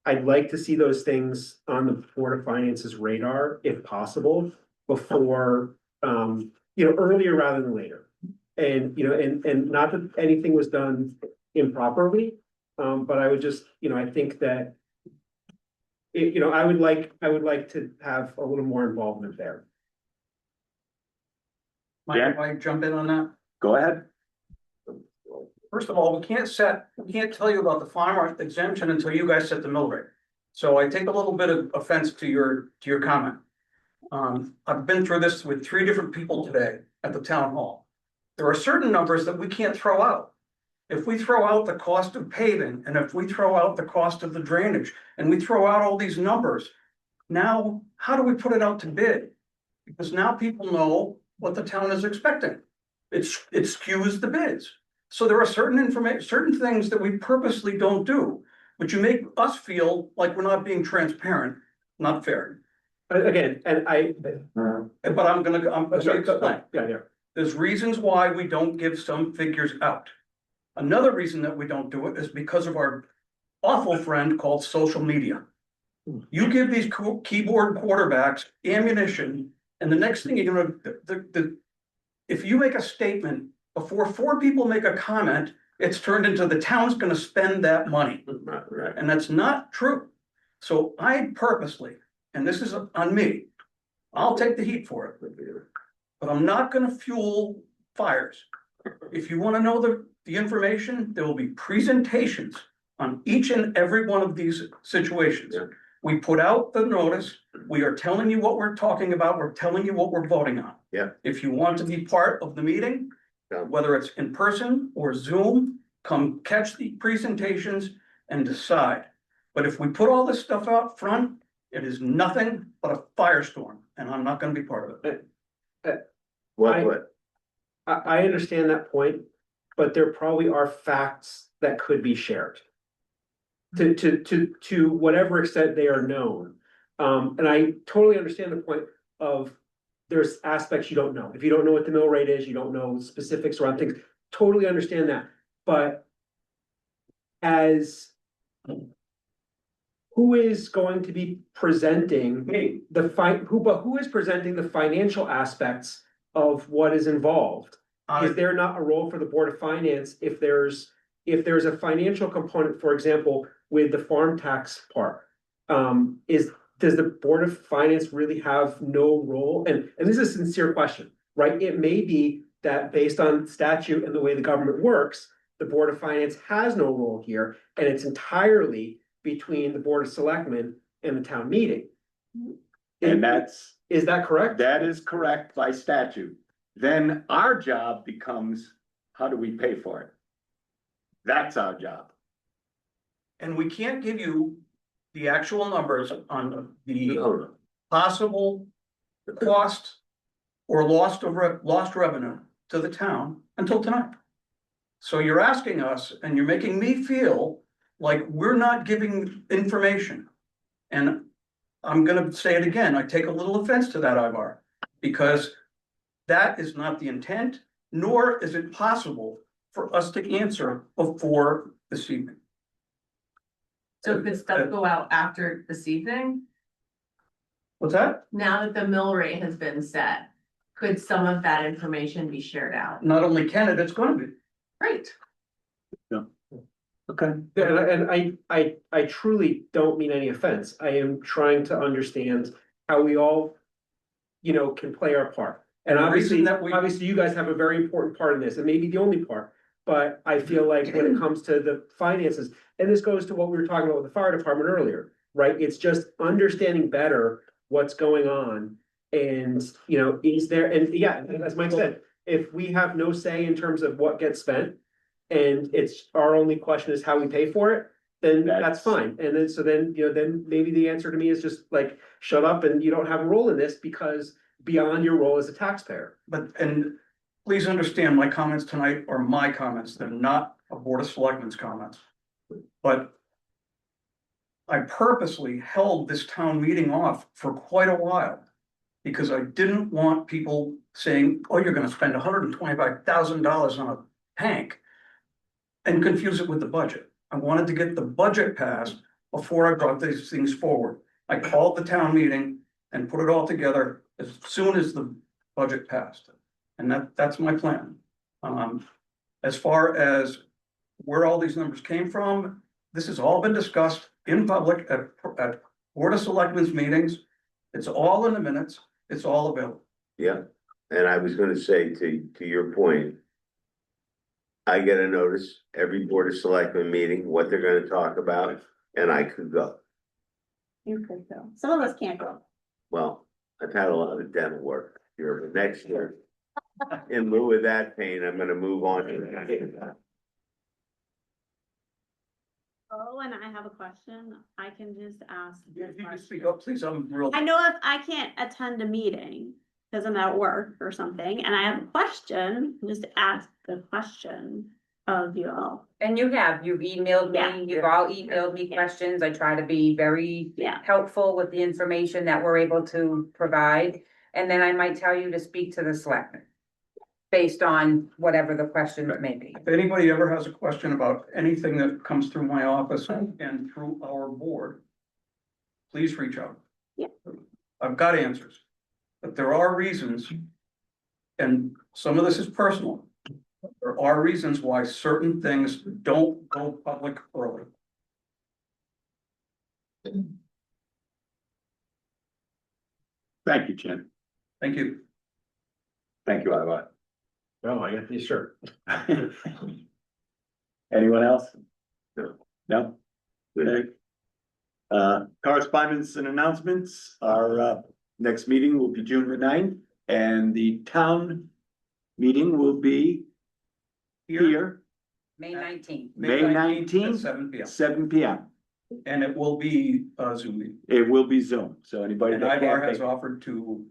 Speaker 5: I'd like to see those things on the Board of Finance's radar, if possible, before, earlier rather than later. And, and not that anything was done improperly, but I would just, I think that I would like to have a little more involvement there.
Speaker 6: Mike, if I jump in on that?
Speaker 1: Go ahead.
Speaker 6: First of all, we can't tell you about the farmer exemption until you guys set the mill rate. So I take a little bit of offense to your comment. I've been through this with 3 different people today at the town hall. There are certain numbers that we can't throw out. If we throw out the cost of paving, and if we throw out the cost of the drainage, and we throw out all these numbers, now how do we put it out to bid? Because now people know what the town is expecting. It skews the bids. So there are certain things that we purposely don't do, but you make us feel like we're not being transparent, not fair.
Speaker 5: Again, and
Speaker 6: But I'm gonna explain.
Speaker 5: Yeah.
Speaker 6: There's reasons why we don't give some figures out. Another reason that we don't do it is because of our awful friend called social media. You give these keyboard quarterbacks ammunition, and the next thing you're gonna, if you make a statement before 4 people make a comment, it's turned into the town's gonna spend that money.
Speaker 4: Right.
Speaker 6: And that's not true. So I purposely, and this is on me, I'll take the heat for it, but I'm not gonna fuel fires. If you wanna know the information, there will be presentations on each and every one of these situations.
Speaker 4: Yeah.
Speaker 6: We put out the notice, we are telling you what we're talking about, we're telling you what we're voting on.
Speaker 4: Yeah.
Speaker 6: If you want to be part of the meeting,
Speaker 4: Yeah.
Speaker 6: whether it's in person or Zoom, come catch the presentations and decide. But if we put all this stuff out front, it is nothing but a firestorm, and I'm not gonna be part of it.
Speaker 4: What?
Speaker 5: I understand that point, but there probably are facts that could be shared. To whatever extent they are known. And I totally understand the point of there's aspects you don't know. If you don't know what the mill rate is, you don't know specifics around things, totally understand that. But as who is going to be presenting
Speaker 6: Me,
Speaker 5: who is presenting the financial aspects of what is involved? Is there not a role for the Board of Finance if there's a financial component, for example, with the farm tax part? Does the Board of Finance really have no role? And this is a sincere question, right? It may be that based on statute and the way the government works, the Board of Finance has no role here, and it's entirely between the Board of Selectmen and the town meeting.
Speaker 1: And
Speaker 5: Is that correct?
Speaker 1: that is correct by statute. Then our job becomes, how do we pay for it? That's our job.
Speaker 6: and we can't give you the actual numbers on the
Speaker 4: No.
Speaker 6: possible cost or lost revenue to the town until tonight. So you're asking us, and you're making me feel like we're not giving information. And I'm gonna say it again, I take a little offense to that, Ivar, because that is not the intent, nor is it possible for us to answer before this evening.
Speaker 11: So could stuff go out after this evening?
Speaker 6: What's that?
Speaker 11: Now that the mill rate has been set, could some of that information be shared out?
Speaker 6: Not only can it, it's gonna be.
Speaker 11: Great.
Speaker 1: Okay.
Speaker 5: And I truly don't mean any offense. I am trying to understand how we all, can play our part. And
Speaker 6: The reason
Speaker 5: obviously,
Speaker 6: that we-
Speaker 5: you guys have a very important part in this, and maybe the only part. But I feel like when it comes to the finances, and this goes to what we were talking about with the fire department earlier, right? It's just understanding better what's going on. And, is there, and yeah, as Mike said, if we have no say in terms of what gets spent, and it's our only question is how we pay for it, then that's fine. And then, then maybe the answer to me is just like, shut up and you don't have a role in this because beyond your role as a taxpayer.
Speaker 6: And please understand, my comments tonight are my comments, they're not a Board of Selectmen's comments. But I purposely held this town meeting off for quite a while. Because I didn't want people saying, oh, you're gonna spend $125,000 on a tank. And confuse it with the budget. I wanted to get the budget passed before I brought these things forward. I called the town meeting and put it all together as soon as the budget passed. And that's my plan. As far as where all these numbers came from, this has all been discussed in public at Board of Selectmen's meetings. It's all in the minutes, it's all available.
Speaker 4: Yeah, and I was gonna say to your point. I get a notice every Board of Selectmen meeting, what they're gonna talk about, and I could go.
Speaker 2: You could go. Some of us can't go.
Speaker 4: Well, I've had a lot of dental work here, but next year. In lieu of that pain, I'm gonna move on to that.
Speaker 2: Oh, and I have a question. I can just ask.
Speaker 6: If
Speaker 2: this
Speaker 6: you can speak
Speaker 2: question.
Speaker 6: up, please, I'm real.
Speaker 2: I know if I can't attend a meeting, because I'm at work or something, and I have a question, just ask the question of you all.
Speaker 3: And you've emailed
Speaker 2: Yeah.
Speaker 3: me, you've all emailed me questions, I try to be very
Speaker 2: Yeah.
Speaker 3: helpful with the information that we're able to provide. And then I might tell you to speak to the selectmen. based on whatever the questions may be.
Speaker 6: If anybody ever has a question about anything that comes through my office and through our board, please reach out.
Speaker 2: Yeah.
Speaker 6: I've got answers, but there are reasons, and some of this is personal. There are reasons why certain things don't go public early.
Speaker 1: Thank you, Jen.
Speaker 6: Thank you.
Speaker 1: Thank you, Iva.
Speaker 9: No, I got this shirt.
Speaker 1: Anyone else?
Speaker 4: No.
Speaker 1: No? Okay. Correspondence and announcements, our next meeting will be June the 9th, and the town meeting will be here,
Speaker 3: May 19th.
Speaker 1: May 19th,
Speaker 6: at 7 p.m.
Speaker 1: 7 p.m.
Speaker 6: And it will be Zoom meeting.
Speaker 1: It will be Zoom, so anybody
Speaker 6: And
Speaker 1: that
Speaker 6: Ivar
Speaker 1: can't
Speaker 6: has
Speaker 1: make it.
Speaker 6: offered to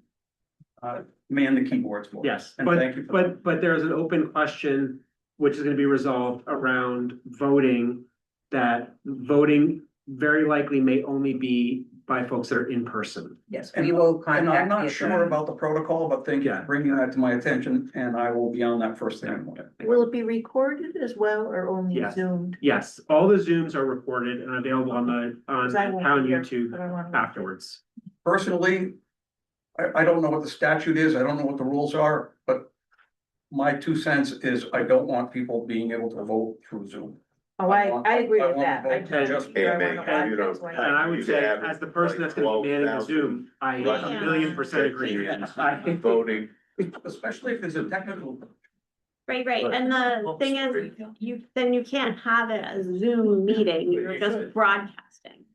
Speaker 6: man the keyboards for us.
Speaker 5: Yes,
Speaker 6: And thank you for that.
Speaker 5: but there's an open question which is gonna be resolved around voting. That voting very likely may only be by folks that are in person.
Speaker 3: Yes, we will contact.
Speaker 6: And I'm not
Speaker 3: the
Speaker 6: sure
Speaker 3: attorney.
Speaker 6: about the protocol, but thank you for bringing that to my attention, and I will be on that first thing in the morning.
Speaker 11: Will it be recorded as well or only
Speaker 5: Yes.
Speaker 11: zoomed?
Speaker 5: Yes, all the Zooms are recorded and available on
Speaker 11: Because I won't
Speaker 5: town
Speaker 11: be here,
Speaker 5: YouTube
Speaker 11: but I wanna-
Speaker 5: afterwards.
Speaker 6: Personally, I don't know what the statute is, I don't know what the rules are, but my 2 cents is I don't want people being able to vote through Zoom.
Speaker 11: Oh, I agree
Speaker 6: I
Speaker 11: with
Speaker 6: want
Speaker 11: that.
Speaker 6: to
Speaker 11: I
Speaker 6: vote
Speaker 11: just-
Speaker 6: just-
Speaker 11: I wanna
Speaker 4: Hey,
Speaker 11: know
Speaker 4: man,
Speaker 11: why
Speaker 4: you
Speaker 11: that's
Speaker 4: don't-
Speaker 11: why-
Speaker 5: And I would
Speaker 4: You
Speaker 5: say,
Speaker 4: have
Speaker 5: as the person
Speaker 4: like
Speaker 5: that's gonna be manning the
Speaker 4: 12,000
Speaker 5: Zoom, I a
Speaker 2: Yeah.
Speaker 5: million% agree. I-
Speaker 4: Voting.
Speaker 6: Especially if there's a technical.
Speaker 2: Right, and the thing is, you can't have it as Zoom meeting, you're just broadcasting.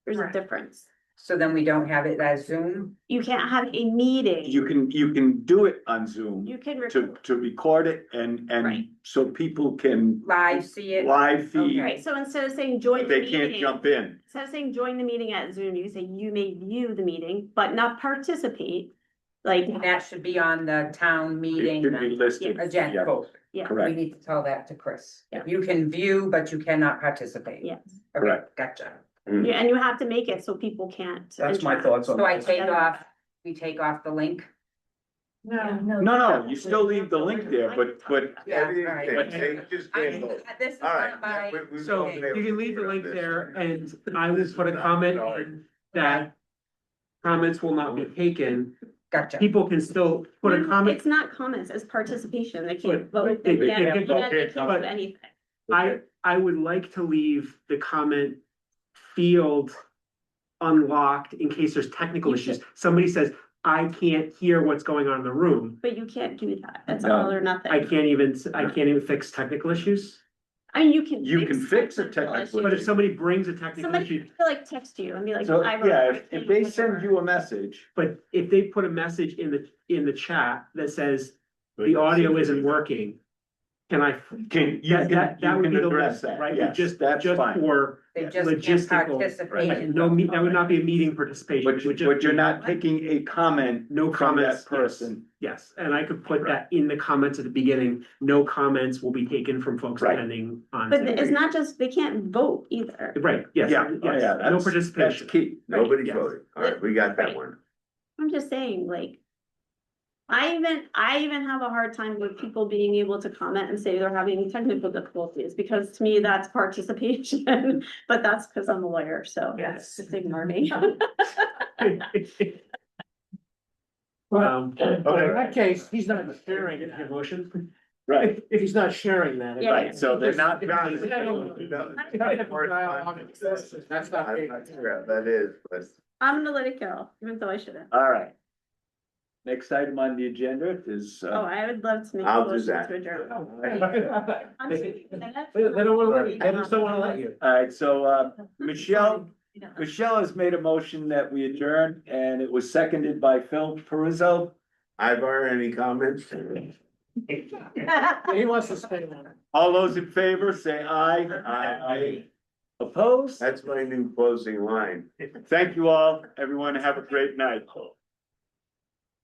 Speaker 2: There's a
Speaker 11: Right.
Speaker 2: difference.
Speaker 3: So then we don't have it as Zoom?
Speaker 2: You can't have a meeting.
Speaker 1: You can do it on Zoom
Speaker 2: You can
Speaker 1: to record it and
Speaker 2: Right.
Speaker 1: so people can
Speaker 3: Live see it?
Speaker 1: live feed,
Speaker 2: Right, so instead of saying join
Speaker 1: but
Speaker 2: the
Speaker 1: they
Speaker 2: meeting.
Speaker 1: can't jump in.
Speaker 2: Instead of saying join the meeting at Zoom, you say you may view the meeting, but not participate. Like,
Speaker 3: That should be on the town
Speaker 1: It
Speaker 3: meeting
Speaker 1: should be listed.
Speaker 3: agenda.
Speaker 1: Yeah,
Speaker 2: yeah,
Speaker 3: We
Speaker 1: correct.
Speaker 3: need to tell that to Chris.
Speaker 2: Yeah.
Speaker 3: You can view, but you cannot participate.
Speaker 2: yes.
Speaker 3: Okay,
Speaker 1: Correct.
Speaker 3: gotcha.
Speaker 2: Yeah, and you have to make it so people can't.
Speaker 6: That's my
Speaker 2: interact.
Speaker 6: thoughts on
Speaker 3: So I
Speaker 6: this.
Speaker 3: we take off the link?
Speaker 1: No, you still leave the link there, but
Speaker 3: Yeah,
Speaker 4: Everything's
Speaker 3: all right.
Speaker 4: there. They just can't vote.
Speaker 3: This is
Speaker 4: All right.
Speaker 3: not my.
Speaker 4: we-
Speaker 5: So
Speaker 4: okay.
Speaker 5: you can leave the link there and I will put a comment in that comments will not be taken.
Speaker 3: Gotcha.
Speaker 5: People can still put a comment.
Speaker 2: It's not comments, it's participation. They can't
Speaker 5: But
Speaker 2: vote, they
Speaker 5: they
Speaker 2: can't,
Speaker 5: can't vote,
Speaker 2: they can't do
Speaker 5: but-
Speaker 2: anything.
Speaker 5: I would like to leave the comment field unlocked in case there's technical
Speaker 2: You
Speaker 5: issues. Somebody says, I can't hear what's going on in the room.
Speaker 2: But you can't do that. It's
Speaker 1: No.
Speaker 2: all or nothing.
Speaker 5: I can't even fix technical issues.
Speaker 2: I mean, you can.
Speaker 1: You can fix a technical
Speaker 2: issues.
Speaker 5: But if somebody brings a technical
Speaker 2: Somebody
Speaker 5: issue,
Speaker 2: could like text you and be like.
Speaker 1: so,
Speaker 2: I wrote
Speaker 1: yeah,
Speaker 2: everything,
Speaker 1: if they
Speaker 2: whatever.
Speaker 1: send you a message,
Speaker 5: but if they put a message in the chat that says the audio isn't working, can I? That would be the
Speaker 1: address
Speaker 5: list,
Speaker 1: that,
Speaker 5: right?
Speaker 1: yes,
Speaker 5: Just
Speaker 1: that's fine.
Speaker 5: for
Speaker 3: They just can't
Speaker 5: logistical,
Speaker 3: participate.
Speaker 5: right, no, that would not be a meeting participation.
Speaker 1: But
Speaker 5: It would just
Speaker 1: but you're
Speaker 5: be
Speaker 1: not taking a comment
Speaker 5: No
Speaker 1: from
Speaker 5: comments,
Speaker 1: that person.
Speaker 5: Yes, and I could put that in the comments at the beginning, no comments will be taken from folks
Speaker 1: Right.
Speaker 5: attending on.
Speaker 2: But it's not just, they can't vote either.
Speaker 5: Right, yes,
Speaker 1: Yeah, oh,
Speaker 5: yes,
Speaker 1: yeah,
Speaker 5: no
Speaker 1: that's
Speaker 5: participation.
Speaker 1: key.
Speaker 4: Nobody's
Speaker 5: Yes.
Speaker 4: voting. All right, we got that
Speaker 2: Right.
Speaker 4: one.
Speaker 2: I'm just saying, like. I even have a hard time with people being able to comment and say they're having technical difficulties, because to me, that's participation. But that's because I'm a lawyer, so
Speaker 11: Yes.
Speaker 2: just ignore me.
Speaker 8: Well, in that case, he's not sharing it, your motion.
Speaker 1: Right,
Speaker 8: If he's not sharing that.
Speaker 2: Yeah.
Speaker 1: right, so they're not.
Speaker 8: That's not.
Speaker 4: Yeah, that is, but
Speaker 2: I'm gonna let it go, even though I shouldn't.
Speaker 1: All right. Next item on the agenda is,
Speaker 2: Oh, I would love to make a
Speaker 4: I'll do
Speaker 2: motion
Speaker 4: that.
Speaker 2: to adjourn.
Speaker 8: They don't wanna let you, they just don't wanna let you.
Speaker 1: all right, so, Michelle has made a motion that we adjourn, and it was seconded by Phil Perizzo.
Speaker 4: Ivar, any comments?
Speaker 8: He wants to stay on.
Speaker 1: All those in favor, say aye. Aye. Opposed?
Speaker 4: That's my new closing line.
Speaker 1: Thank you all. Everyone have a great night.